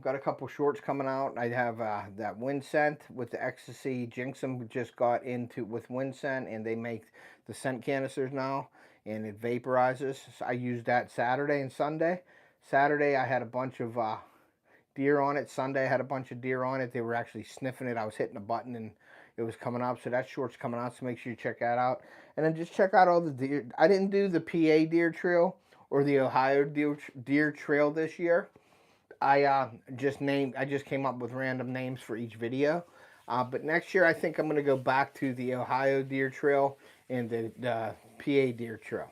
Got a couple shorts coming out. I have that wind scent with the ecstasy. Jinxum just got into with wind scent, and they make the scent canisters now, and it vaporizes. So I used that Saturday and Sunday. Saturday I had a bunch of deer on it. Sunday I had a bunch of deer on it. They were actually sniffing it. I was hitting a button and it was coming up. So that short's coming out, so make sure you check that out. And then just check out all the deer. I didn't do the PA deer trail or the Ohio deer trail this year. I just came up with random names for each video. But next year I think I'm going to go back to the Ohio deer trail and the PA deer trail.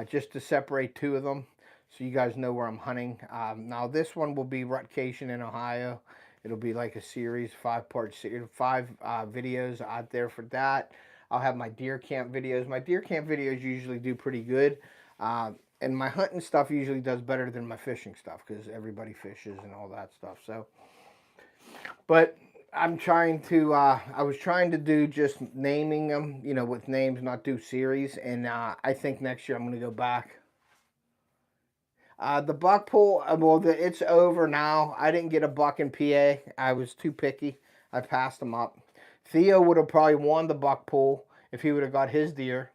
Just to separate two of them so you guys know where I'm hunting. Now this one will be rutcation in Ohio. It'll be like a series, 5-part series, 5 videos out there for that. I'll have my deer camp videos. My deer camp videos usually do pretty good. And my hunting stuff usually does better than my fishing stuff because everybody fishes and all that stuff. So, but I'm trying to, I was trying to do just naming them, you know, with names, not do series. And I think next year I'm going to go back. The buck pull, well, it's over now. I didn't get a buck in PA. I was too picky. I passed them up. Theo would have probably won the buck pull if he would have got his deer.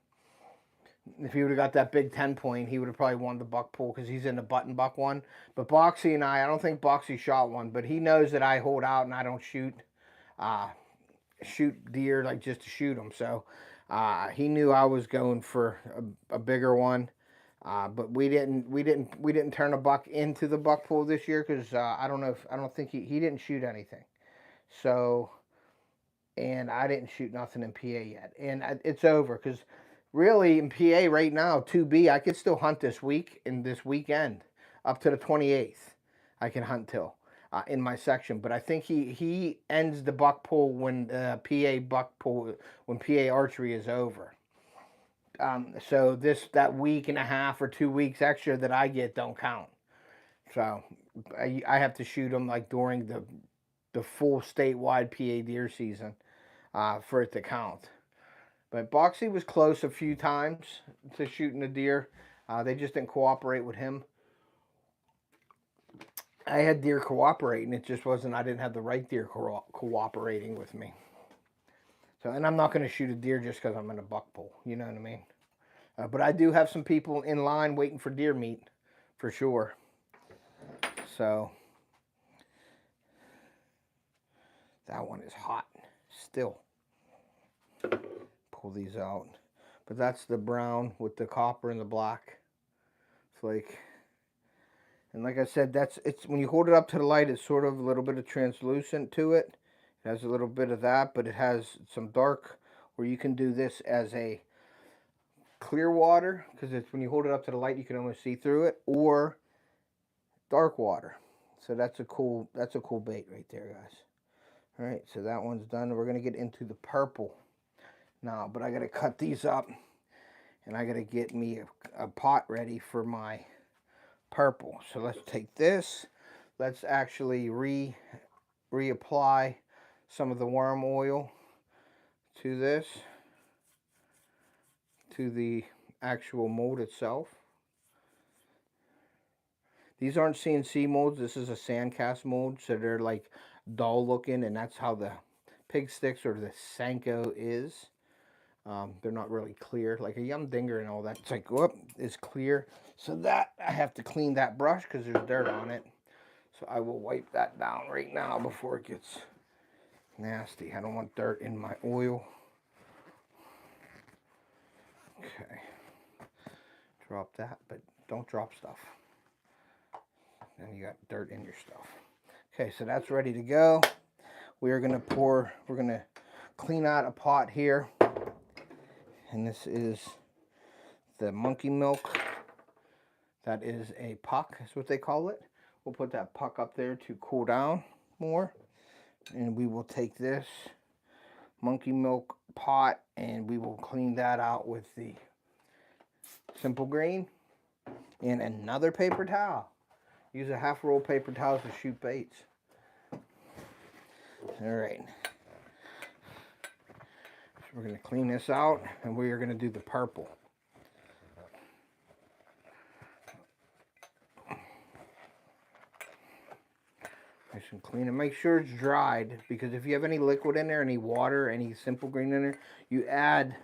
If he would have got that big 10-point, he would have probably won the buck pull because he's in the button buck one. But Boxy and I don't think Boxy shot one, but he knows that I hold out and I don't shoot deer like just to shoot them. So he knew I was going for a bigger one. But we didn't turn a buck into the buck pull this year because I don't think he didn't shoot anything. So, and I didn't shoot nothing in PA yet, and it's over because. Really, in PA right now, 2B, I could still hunt this week and this weekend up to the 28th. I can hunt till in my section. But I think he ends the buck pull when PA buck pull, when PA archery is over. So that week and a half or 2 weeks extra that I get don't count. So I have to shoot them like during the full statewide PA deer season for it to count. But Boxy was close a few times to shooting a deer. They just didn't cooperate with him. I had deer cooperating. It just wasn't, I didn't have the right deer cooperating with me. So, and I'm not going to shoot a deer just because I'm in a buck pull. You know what I mean? But I do have some people in line waiting for deer meat, for sure. So, that one is hot still. Pull these out, but that's the brown with the copper and the black flake. And like I said, it's when you hold it up to the light, it's sort of a little bit of translucent to it. It has a little bit of that, but it has some dark where you can do this as a clear water because it's when you hold it up to the light you can almost see through it, or dark water. So that's a cool bait right there, guys. All right, so that one's done. We're gonna get into the purple now, but I gotta cut these up and I gotta get me a pot ready for my purple. So let's take this. Let's actually reapply some of the worm oil to this, to the actual mold itself. These aren't CNC molds. This is a sandcast mold, so they're like dull looking, and that's how the pig sticks or the Senko is. They're not really clear, like a Yum Dinger and all that. It's like, whoop, it's clear. So that, I have to clean that brush because there's dirt on it. So I will wipe that down right now before it gets nasty. I don't want dirt in my oil. Okay. Drop that, but don't drop stuff. Then you got dirt in your stuff. Okay, so that's ready to go. We are gonna clean out a pot here. And this is the monkey milk. That is a puck, is what they call it. We'll put that puck up there to cool down more. And we will take this monkey milk pot and we will clean that out with the simple green and another paper towel. Use a half roll paper towel to shoot baits. All right. So we're going to clean this out and we are going to do the purple. Nice and clean, and make sure it's dried, because if you have any liquid in there, any water, any simple green in there, you add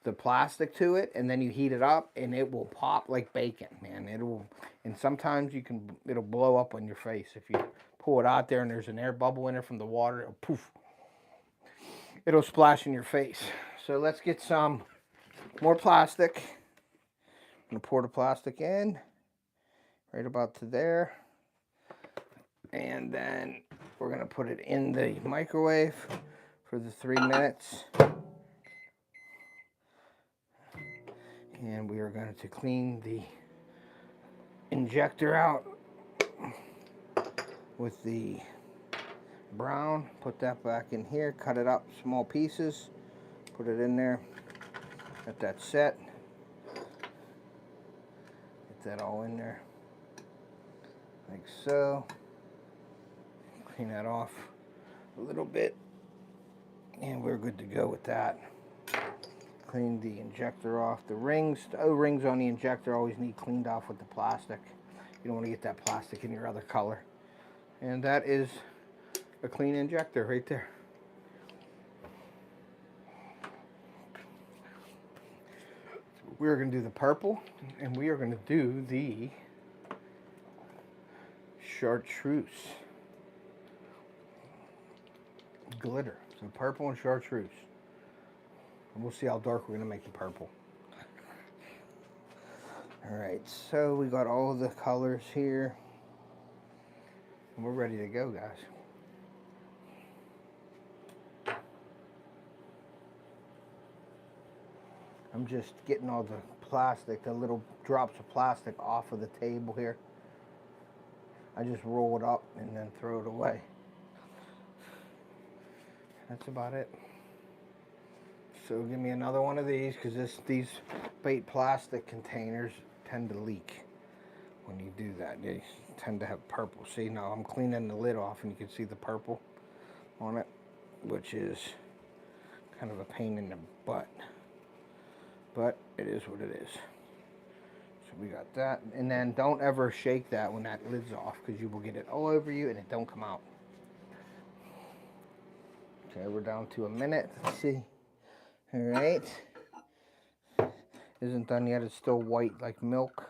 the plastic to it and then you heat it up and it will pop like bacon, man. And sometimes it'll blow up on your face. If you pull it out there and there's an air bubble in there from the water, it'll poof. It'll splash in your face. So let's get some more plastic. I'm gonna pour the plastic in right about to there. And then we're going to put it in the microwave for the 3 minutes. And we are going to clean the injector out with the brown. Put that back in here, cut it up small pieces, put it in there, let that set. Get that all in there like so. Clean that off a little bit and we're good to go with that. Clean the injector off. The O-rings on the injector always need cleaned off with the plastic. You don't want to get that plastic in your other color. And that is a clean injector right there. We're going to do the purple and we are going to do the chartreuse glitter. So purple and chartreuse. And we'll see how dark we're going to make the purple. Alright, so we got all the colors here. And we're ready to go, guys. I'm just getting all the plastic, the little drops of plastic off of the table here. I just roll it up and then throw it away. That's about it. So give me another one of these, because these bait plastic containers tend to leak when you do that. They tend to have purple. See, now I'm cleaning the lid off and you can see the purple on it, which is kind of a pain in the butt. But it is what it is. So we got that. And then don't ever shake that when that lid's off, because you will get it all over you and it don't come out. Okay, we're down to a minute. Let's see. All right. Isn't done yet. It's still white like milk.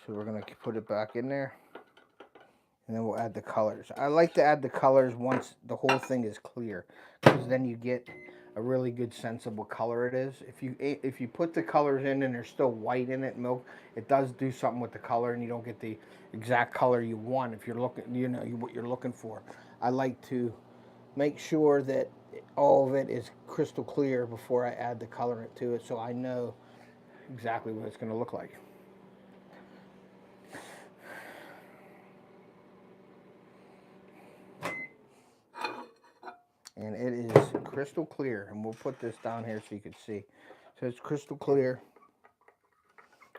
So we're going to put it back in there. And then we'll add the colors. I like to add the colors once the whole thing is clear, because then you get a really good sense of what color it is. If you put the colors in and there's still white in it, milk, it does do something with the color and you don't get the exact color you want if you're looking, what you're looking for. I like to make sure that all of it is crystal clear before I add the colorant to it, so I know exactly what it's going to look like. And it is crystal clear, and we'll put this down here so you can see. So it's crystal clear.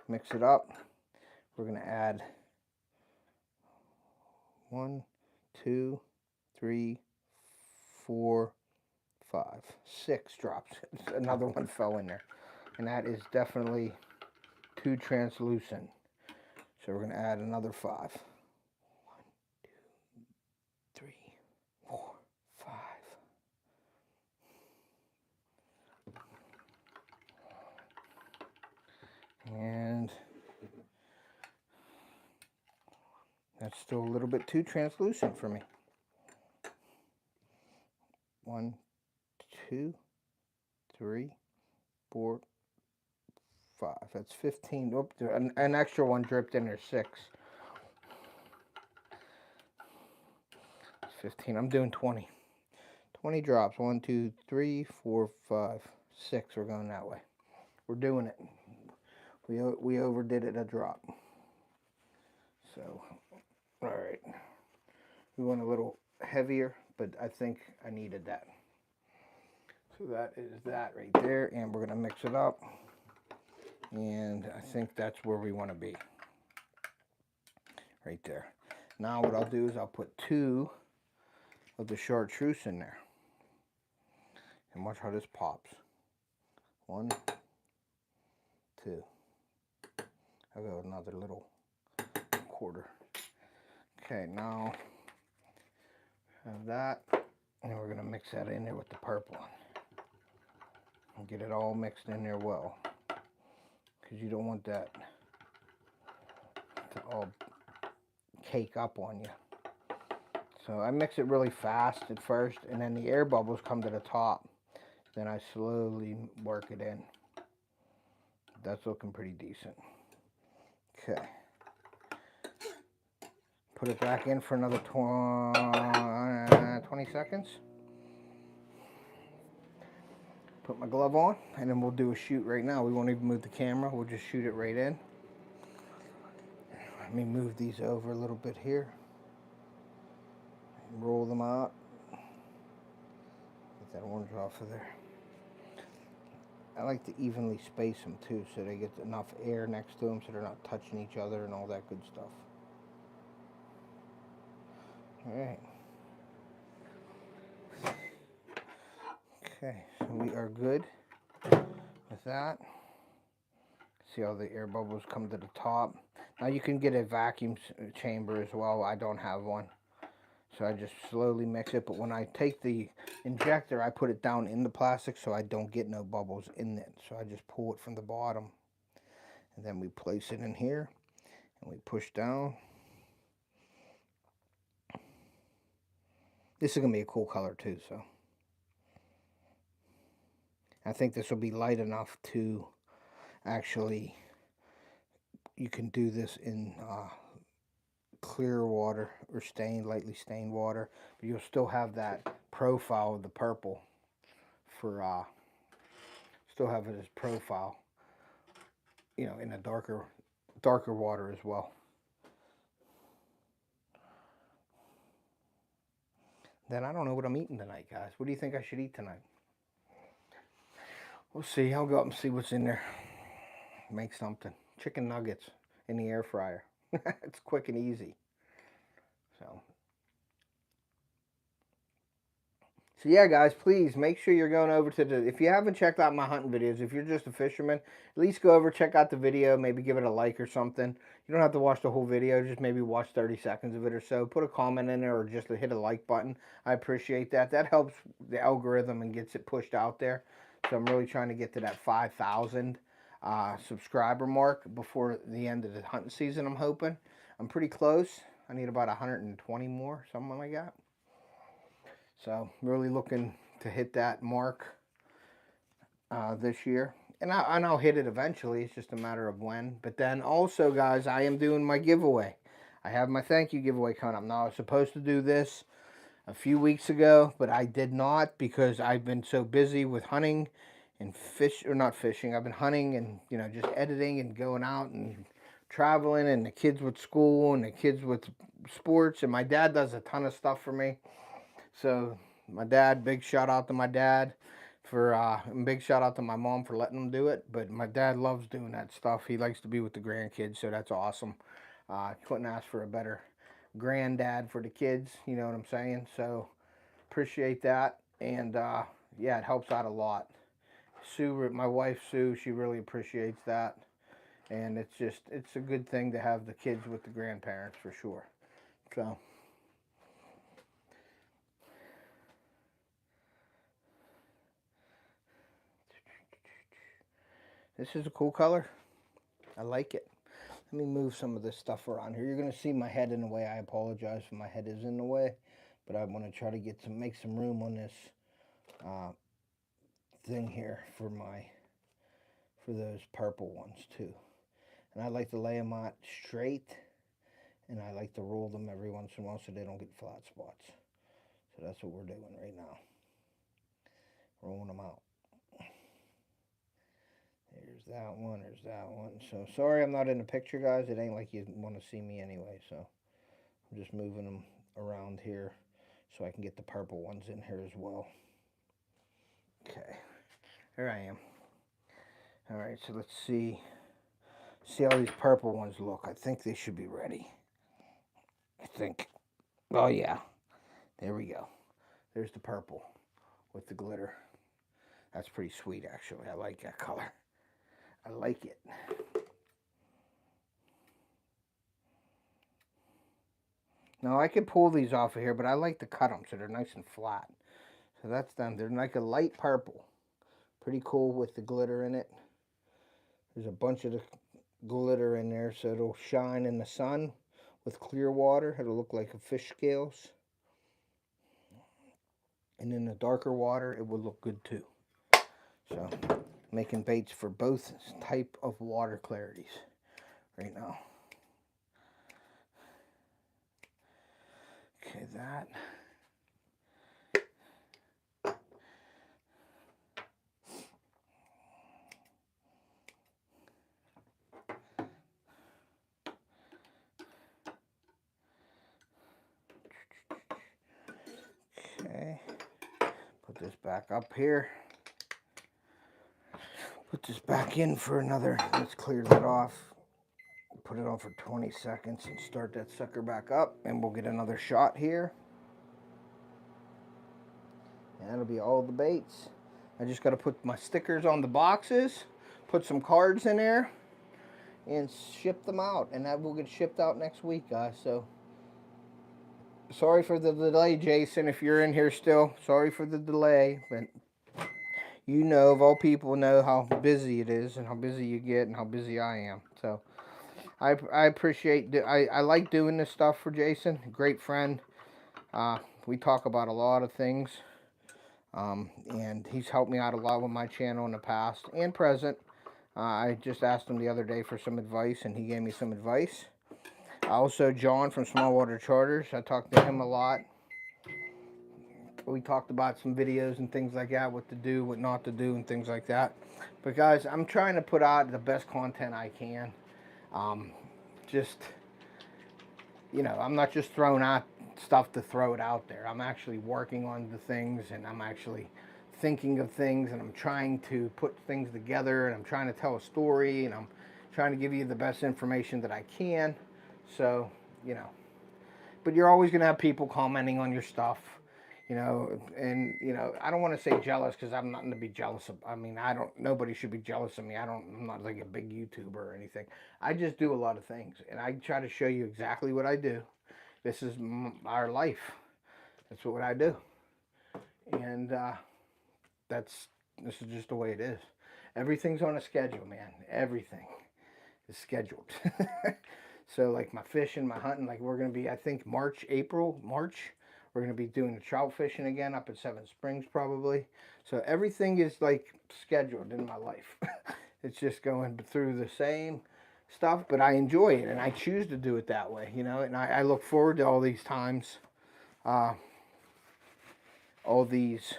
Mix it up. We're going to add 1, 2, 3, 4, 5, 6 drops. Another one fell in there. And that is definitely too translucent. So we're going to add another 5. 1, 2, 3, 4, 5. And That's still a little bit too translucent for me. 1, 2, 3, 4, 5. That's 15. Oop, an extra one dripped in there. 6. 15. I'm doing 20. 20 drops. 1, 2, 3, 4, 5, 6. We're going that way. We're doing it. We overdid it a drop. So, all right. We went a little heavier, but I think I needed that. So that is that right there, and we're gonna mix it up. And I think that's where we want to be. Right there. Now what I'll do is I'll put 2 of the chartreuse in there. And watch how this pops. 1, 2. I'll go another little quarter. Okay, now have that. And we're gonna mix that in there with the purple one. And get it all mixed in there well. Because you don't want that to all cake up on you. So I mix it really fast at first, and then the air bubbles come to the top. Then I slowly work it in. That's looking pretty decent. Okay. Put it back in for another 20 seconds. Put my glove on, and then we'll do a shoot right now. We won't even move the camera. We'll just shoot it right in. Let me move these over a little bit here. Roll them out. Get that orange off of there. I like to evenly space them too, so they get enough air next to them so they're not touching each other and all that good stuff. Alright. Okay, so we are good with that. See how the air bubbles come to the top. Now you can get a vacuum chamber as well. I don't have one. So I just slowly mix it, but when I take the injector, I put it down in the plastic so I don't get no bubbles in it. So I just pull it from the bottom, and then we place it in here, and we push down. This is going to be a cool color too, so. I think this will be light enough to actually, you can do this in clear water or lightly stained water, but you'll still have that profile of the purple for still have it as profile, you know, in a darker water as well. Then I don't know what I'm eating tonight, guys. What do you think I should eat tonight? We'll see. I'll go up and see what's in there. Make something. Chicken nuggets in the air fryer. It's quick and easy. So yeah, guys, please make sure you're going over to if you haven't checked out my hunting videos, if you're just a fisherman, at least go over, check out the video, maybe give it a like or something. You don't have to watch the whole video, just maybe watch 30 seconds of it or so. Put a comment in there or just hit a like button. I appreciate that. That helps the algorithm and gets it pushed out there. So I'm really trying to get to that 5,000 subscriber mark before the end of the hunting season, I'm hoping. I'm pretty close. I need about 120 more, something like that. So really looking to hit that mark this year. And I'll hit it eventually. It's just a matter of when. But then also, guys, I am doing my giveaway. I have my thank you giveaway coming up. Now, I was supposed to do this a few weeks ago, but I did not because I've been so busy with hunting and not fishing. I've been hunting and, you know, just editing and going out and traveling, and the kids with school and the kids with sports. And my dad does a ton of stuff for me. So my dad, big shout out to my dad for, and big shout out to my mom for letting him do it. But my dad loves doing that stuff. He likes to be with the grandkids, so that's awesome. Couldn't ask for a better granddad for the kids, you know what I'm saying? So appreciate that. And yeah, it helps out a lot. Sue, my wife Sue, she really appreciates that. And it's a good thing to have the kids with the grandparents for sure. So this is a cool color. I like it. Let me move some of this stuff around here. You're going to see my head in the way. I apologize if my head is in the way, but I want to try to make some room on this thing here for those purple ones too. And I like to lay them out straight, and I like to roll them every once in a while so they don't get flat spots. So that's what we're doing right now. Rolling them out. There's that one, there's that one. So sorry I'm not in the picture, guys. It ain't like you want to see me anyway. So I'm just moving them around here so I can get the purple ones in here as well. Okay, there I am. All right, so let's see how these purple ones look. I think they should be ready. I think. Oh yeah, there we go. There's the purple with the glitter. That's pretty sweet, actually. I like that color. I like it. Now I could pull these off of here, but I like to cut them so they're nice and flat. So that's them. They're like a light purple. Pretty cool with the glitter in it. There's a bunch of the glitter in there so it'll shine in the sun with clear water. It'll look like a fish scales. And in the darker water, it will look good too. So, making baits for both type of water clarities right now. Okay, that. Okay, put this back up here. Put this back in for another, let's clear that off. Put it on for 20 seconds and start that sucker back up, and we'll get another shot here. And that'll be all the baits. I just got to put my stickers on the boxes, put some cards in there, and ship them out. And that will get shipped out next week, guys. So, sorry for the delay, Jason, if you're in here still. Sorry for the delay, but you know, of all people, know how busy it is and how busy you get and how busy I am. So, I appreciate, I like doing this stuff for Jason. Great friend. We talk about a lot of things. And he's helped me out a lot with my channel in the past and present. I just asked him the other day for some advice, and he gave me some advice. Also, John from Small Water Charters, I talked to him a lot. We talked about some videos and things like that, what to do, what not to do, and things like that. But guys, I'm trying to put out the best content I can. Just, you know, I'm not just throwing out stuff to throw it out there. I'm actually working on the things, and I'm actually thinking of things, and I'm trying to put things together, and I'm trying to tell a story, and I'm trying to give you the best information that I can. So, you know, but you're always going to have people commenting on your stuff, you know, and, you know, I don't want to say jealous, because I'm not going to be jealous of, I mean, nobody should be jealous of me. I'm not like a big YouTuber or anything. I just do a lot of things, and I try to show you exactly what I do. This is our life. That's what I do. And this is just the way it is. Everything's on a schedule, man. Everything is scheduled. So like my fishing, my hunting, like we're going to be, I think March, we're going to be doing the trout fishing again up at Seven Springs probably. So everything is like scheduled in my life. It's just going through the same stuff, but I enjoy it, and I choose to do it that way, you know, and I look forward to all these times, all these,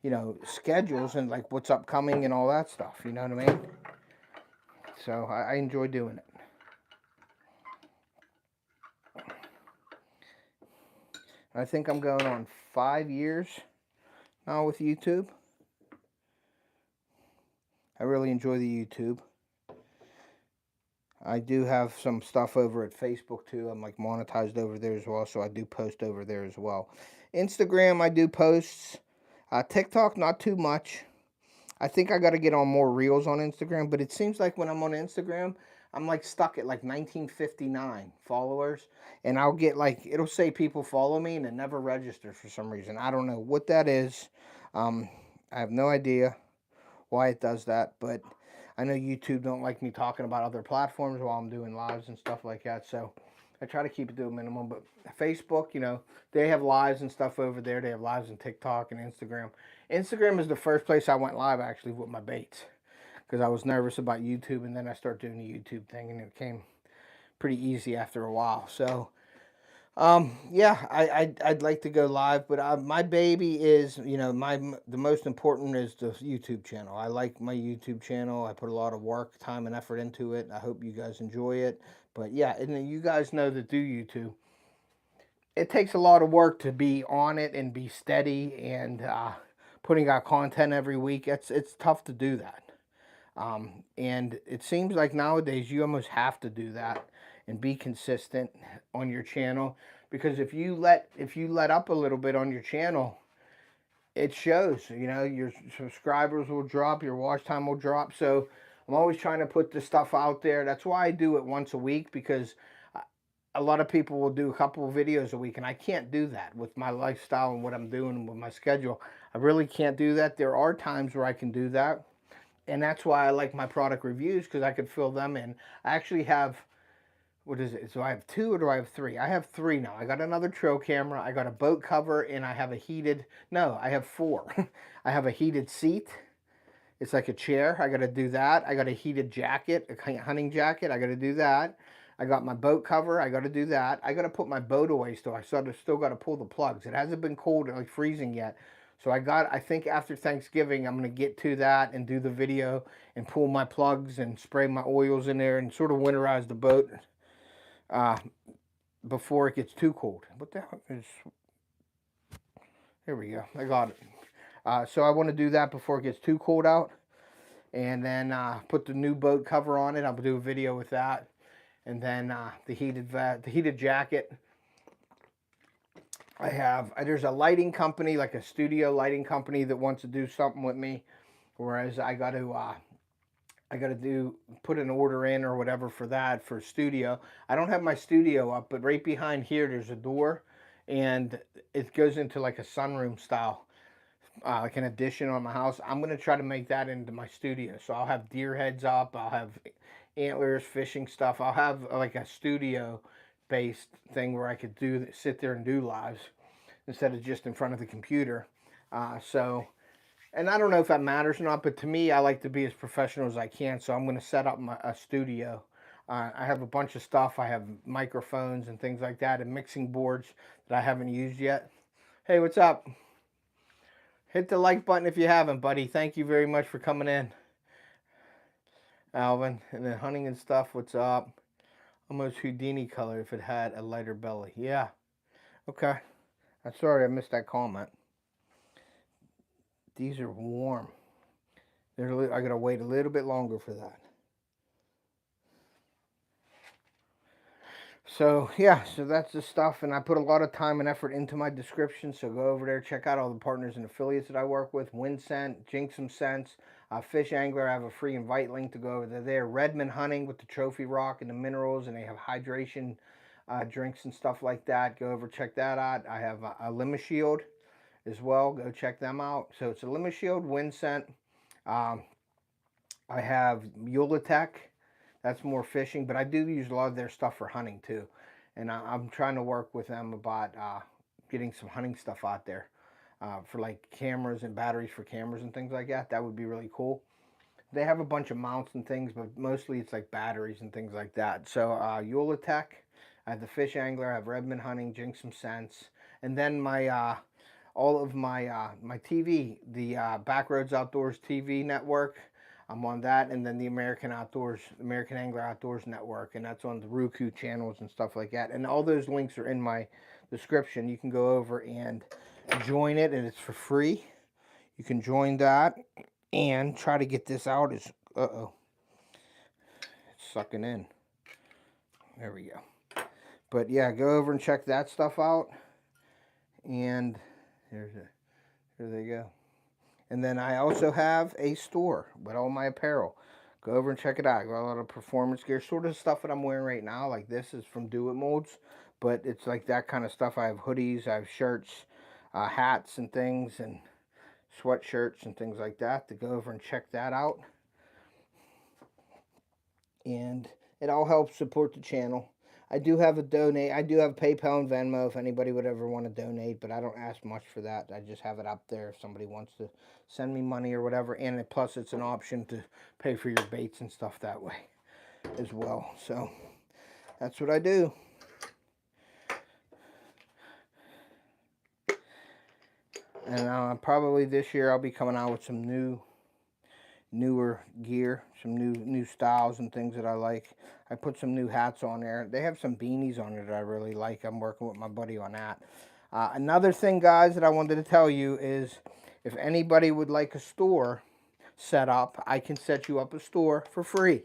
you know, schedules and like what's upcoming and all that stuff, you know what I mean? So I enjoy doing it. I think I'm going on 5 years now with YouTube. I really enjoy the YouTube. I do have some stuff over at Facebook too. I'm like monetized over there as well, so I do post over there as well. Instagram, I do posts. TikTok, not too much. I think I got to get on more reels on Instagram, but it seems like when I'm on Instagram, I'm like stuck at like 1959 followers, and I'll get like, it'll say people follow me and it never registers for some reason. I don't know what that is. I have no idea why it does that, but I know YouTube don't like me talking about other platforms while I'm doing lives and stuff like that, so I try to keep it to a minimum. But Facebook, you know, they have lives and stuff over there. They have lives on TikTok and Instagram. Instagram is the first place I went live, actually, with my baits, because I was nervous about YouTube, and then I started doing the YouTube thing, and it came pretty easy after a while. So yeah, I'd like to go live, but my baby is, you know, the most important is the YouTube channel. I like my YouTube channel. I put a lot of work, time, and effort into it. I hope you guys enjoy it. But yeah, and you guys know that do YouTube, it takes a lot of work to be on it and be steady and putting out content every week. It's tough to do that. And it seems like nowadays you almost have to do that and be consistent on your channel, because if you let up a little bit on your channel, it shows. You know, your subscribers will drop, your watch time will drop. So I'm always trying to put the stuff out there. That's why I do it once a week, because a lot of people will do a couple of videos a week, and I can't do that with my lifestyle and what I'm doing with my schedule. I really can't do that. There are times where I can do that, and that's why I like my product reviews, because I could fill them in. I actually have, what is it? So I have 2 or do I have 3? I have 3 now. I got another trail camera, I got a boat cover, and I have a heated, no, I have 4. I have a heated seat. It's like a chair. I got to do that. I got a heated jacket, a hunting jacket. I got to do that. I got my boat cover. I got to do that. I got to put my boat away still. I still got to pull the plugs. It hasn't been cold, like freezing yet. So I think after Thanksgiving, I'm going to get to that and do the video and pull my plugs and spray my oils in there and sort of winterize the boat before it gets too cold. What the hell is... Here we go. I got it. So I want to do that before it gets too cold out, and then put the new boat cover on it. I'll do a video with that, and then the heated jacket. There's a lighting company, like a studio lighting company, that wants to do something with me, whereas I got to put an order in or whatever for that, for studio. I don't have my studio up, but right behind here there's a door, and it goes into like a sunroom style. Like an addition on my house. I'm going to try to make that into my studio. So I'll have deer heads up. I'll have antlers, fishing stuff. I'll have like a studio based thing where I could sit there and do lives instead of just in front of the computer. And I don't know if that matters or not, but to me, I like to be as professional as I can. So I'm going to set up a studio. I have a bunch of stuff. I have microphones and things like that, and mixing boards that I haven't used yet. Hey, what's up? Hit the like button if you haven't, buddy. Thank you very much for coming in, Alvin. And then hunting and stuff, what's up? Almost Houdini color if it had a lighter belly. Yeah. Okay. I'm sorry I missed that comment. These are warm. I gotta wait a little bit longer for that. So yeah, so that's the stuff, and I put a lot of time and effort into my description, so go over there, check out all the partners and affiliates that I work with. Winscent, Jinx Some Sense, FishAngler, I have a free invite link to go over there. Redmond Hunting with the trophy rock and the minerals, and they have hydration drinks and stuff like that. Go over, check that out. I have a Lima Shield as well. Go check them out. So it's a Lima Shield, Winscent. I have Yuletech. That's more fishing, but I do use a lot of their stuff for hunting too. And I'm trying to work with them about getting some hunting stuff out there for like cameras and batteries for cameras and things like that. That would be really cool. They have a bunch of mounts and things, but mostly it's like batteries and things like that. So Yuletech, I have the FishAngler, I have Redmond Hunting, Jinx Some Sense, and then my all of my my TV, the Backroads Outdoors TV network. I'm on that, and then the American Angler Outdoors Network, and that's on the RUKU channels and stuff like that. And all those links are in my description. You can go over and join it, and it's for free. You can join that and try to get this out. It's sucking in. There we go. But yeah, go over and check that stuff out. And here they go. And then I also have a store with all my apparel. Go over and check it out. I got a lot of performance gear, sort of stuff that I'm wearing right now. Like this is from DoIt molds, but it's like that kind of stuff. I have hoodies, I have shirts, hats and things, and sweatshirts and things like that. To go over and check that out. and it all helps support the channel. I do have PayPal and Venmo if anybody would ever want to donate, but I don't ask much for that. I just have it up there if somebody wants to send me money or whatever, and plus it's an option to pay for your baits and stuff that way as well. So that's what I do. And probably this year I'll be coming out with some newer gear, some new styles and things that I like. I put some new hats on there. They have some beanies on there that I really like. I'm working with my buddy on that. Another thing, guys, that I wanted to tell you is if anybody would like a store set up, I can set you up a store for free.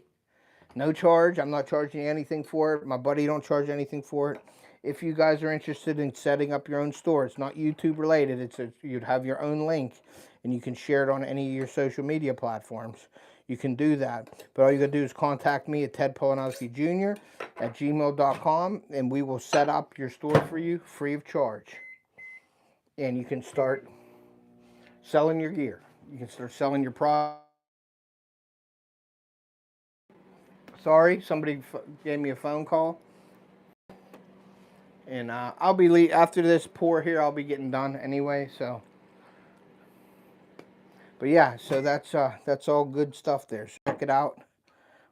No charge. I'm not charging you anything for it. My buddy don't charge anything for it. If you guys are interested in setting up your own store, it's not YouTube related. You'd have your own link, and you can share it on any of your social media platforms. You can do that. But all you got to do is contact me at tedpolanowskijr@gmail.com, and we will set up your store for you free of charge. And you can start selling your gear. You can start selling your product. Sorry, somebody gave me a phone call. And I'll be after this pour here. I'll be getting done anyway. So, but yeah, so that's all good stuff there. So check it out.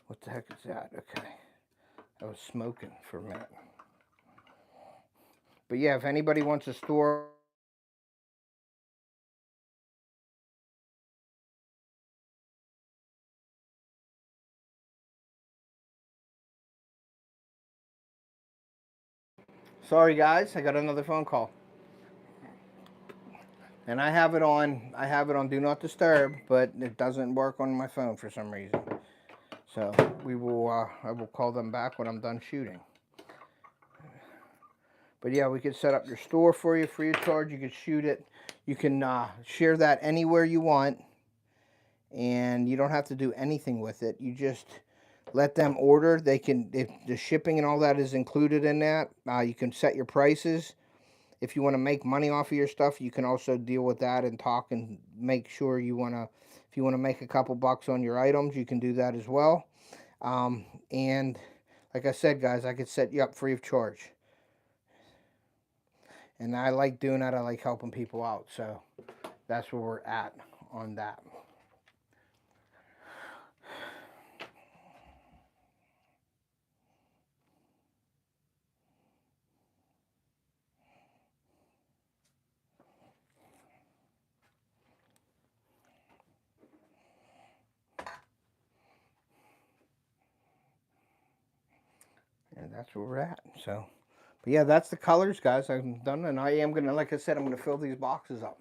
What the heck is that? Okay, I was smoking for a minute. But yeah, if anybody wants a store. Sorry guys, I got another phone call. And I have it on Do Not Disturb, but it doesn't work on my phone for some reason. So I will call them back when I'm done shooting. But yeah, we could set up your store for you free of charge. You could shoot it. You can share that anywhere you want, and you don't have to do anything with it. You just let them order. If the shipping and all that is included in that. You can set your prices. If you want to make money off of your stuff, you can also deal with that and talk and make sure if you want to make a couple bucks on your items, you can do that as well. And like I said, guys, I could set you up free of charge. And I like doing that. I like helping people out. So that's where we're at on that. And that's where we're at. So, but yeah, that's the colors, guys. I'm done. And I am going to, like I said, I'm going to fill these boxes up.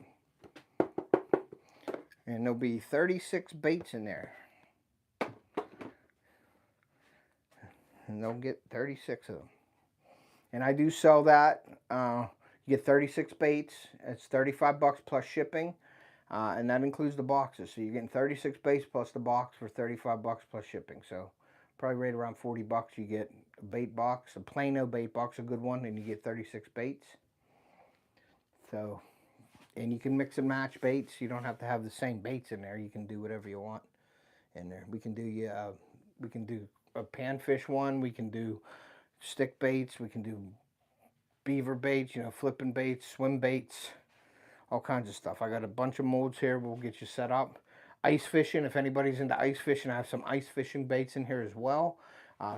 And there'll be 36 baits in there. And they'll get 36 of them. And I do sell that. You get 36 baits. It's 35 bucks plus shipping. And that includes the boxes. So you're getting 36 baits plus the box for 35 bucks plus shipping. So probably right around 40 bucks you get a bait box, a Plano bait box, a good one, and you get 36 baits. So, and you can mix and match baits. You don't have to have the same baits in there. You can do whatever you want in there. We can do a panfish one. We can do stick baits. We can do beaver baits, flipping baits, swim baits, all kinds of stuff. I got a bunch of molds here. We'll get you set up. Ice fishing, if anybody's into ice fishing, I have some ice fishing baits in here as well.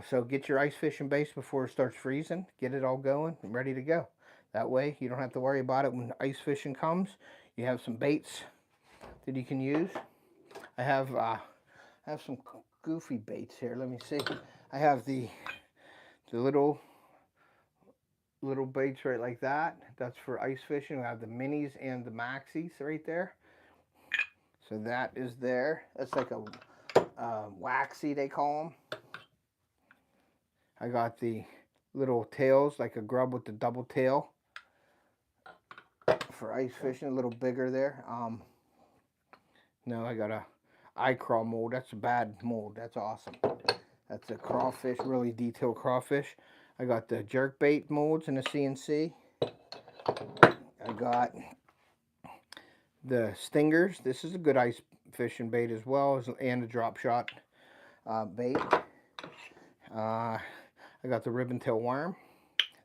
So get your ice fishing baits before it starts freezing. Get it all going and ready to go. That way you don't have to worry about it when ice fishing comes. You have some baits that you can use. I have some goofy baits here. Let me see. I have the little baits right like that. That's for ice fishing. I have the minis and the maxis right there. So that is there. That's like a waxy, they call them. I got the little tails, like a grub with the double tail for ice fishing, a little bigger there. No, I got a eye crawl mold. That's a bad mold. That's awesome. That's a crawfish, really detailed crawfish. I got the jerk bait molds in the CNC. I got the stingers. This is a good ice fishing bait as well, and a drop shot bait. I got the ribbon tail worm.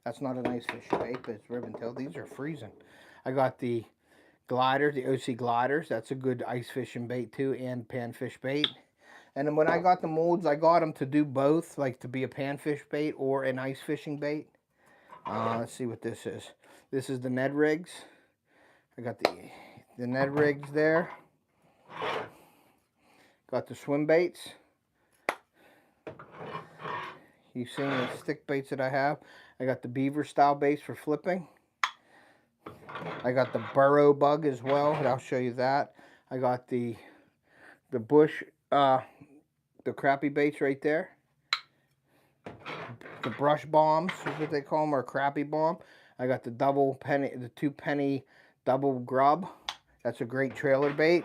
That's not a nice fishing bait, but it's ribbon tail. These are freezing. I got the glider, the OC gliders. That's a good ice fishing bait too, and panfish bait. And then when I got the molds, I got them to do both, like to be a panfish bait or an ice fishing bait. Let's see what this is. This is the Ned rigs. I got the Ned rigs there. Got the swim baits. You've seen the stick baits that I have. I got the beaver style baits for flipping. I got the burrow bug as well, and I'll show you that. I got the bush, the crappie baits right there. The brush bombs is what they call them, or crappie bomb. I got the the 2 penny double grub. That's a great trailer bait.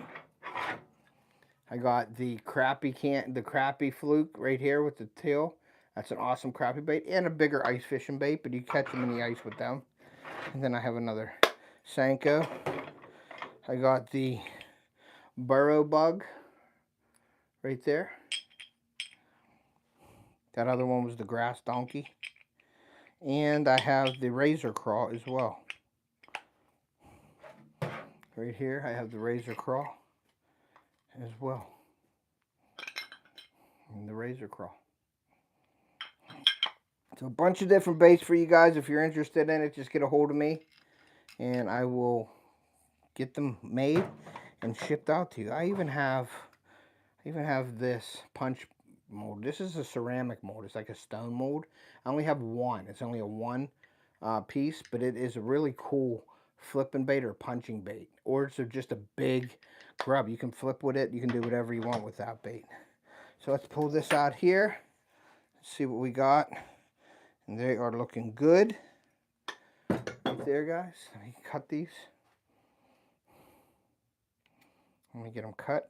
I got the crappie fluke right here with the tail. That's an awesome crappie bait, and a bigger ice fishing bait, but you catch them in the ice with them. And then I have another Senko. I got the burrow bug right there. That other one was the grass donkey. And I have the razor craw as well. Right here, I have the razor craw as well. And the razor craw. So a bunch of different baits for you guys. If you're interested in it, just get a hold of me and I will get them made and shipped out to you. I even have this punch mold. This is a ceramic mold. It's like a stone mold. I only have one. It's only a one piece, but it is a really cool flipping bait or punching bait. Or it's just a big grub. You can flip with it. You can do whatever you want with that bait. So let's pull this out here. Let's see what we got. And they are looking good. Right there, guys. Let me cut these. Let me get them cut.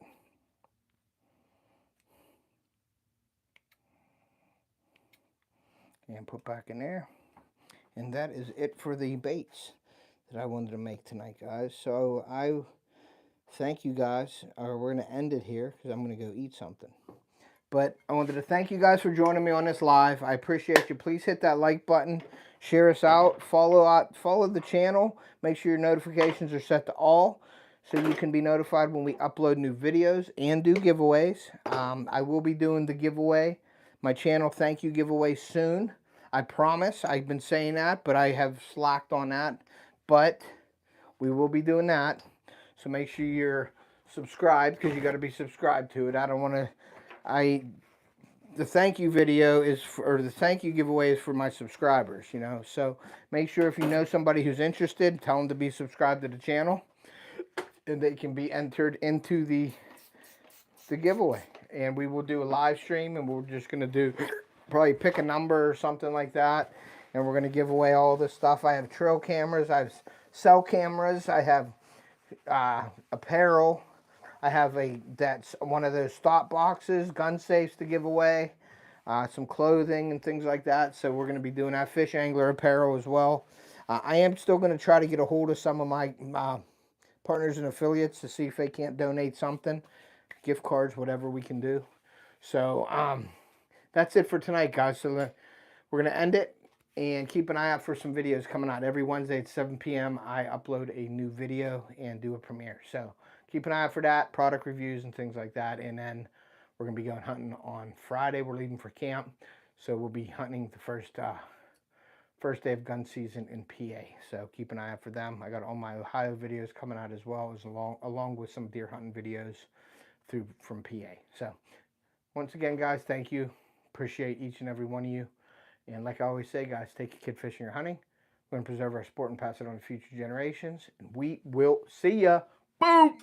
And put back in there. And that is it for the baits that I wanted to make tonight, guys. So I thank you guys. We're going to end it here because I'm going to go eat something. But I wanted to thank you guys for joining me on this live. I appreciate you. Please hit that like button. Share us out. Follow the channel. Make sure your notifications are set to all so you can be notified when we upload new videos and do giveaways. I will be doing the giveaway, my channel thank you giveaway soon. I promise. I've been saying that, but I have slacked on that. But we will be doing that. So make sure you're subscribed because you got to be subscribed to it. I don't want to... the thank you video is or the thank you giveaway is for my subscribers, you know. So make sure if you know somebody who's interested, tell them to be subscribed to the channel, and they can be entered into the giveaway. And we will do a live stream, and we're just gonna do probably pick a number or something like that, and we're gonna give away all this stuff. I have trail cameras, I have cell cameras, I have apparel. I have that's one of those stop boxes, gun safes to give away, some clothing and things like that. So we're going to be doing that FishAngler apparel as well. I am still going to try to get a hold of some of my partners and affiliates to see if they can't donate something, gift cards, whatever we can do. So that's it for tonight, guys. So we're going to end it and keep an eye out for some videos coming out. Every Wednesday at 7 p.m. I upload a new video and do a premiere. So keep an eye out for that, product reviews and things like that. And then we're going to be going hunting on Friday. We're leaving for camp. So we'll be hunting the first day of gun season in PA. So keep an eye out for them. I got all my Ohio videos coming out as well, as along with some deer hunting videos from PA. So once again, guys, thank you. Appreciate each and every one of you. And like I always say, guys, take your kid fishing or hunting. We're going to preserve our sport and pass it on to future generations. And we will see ya. Boom!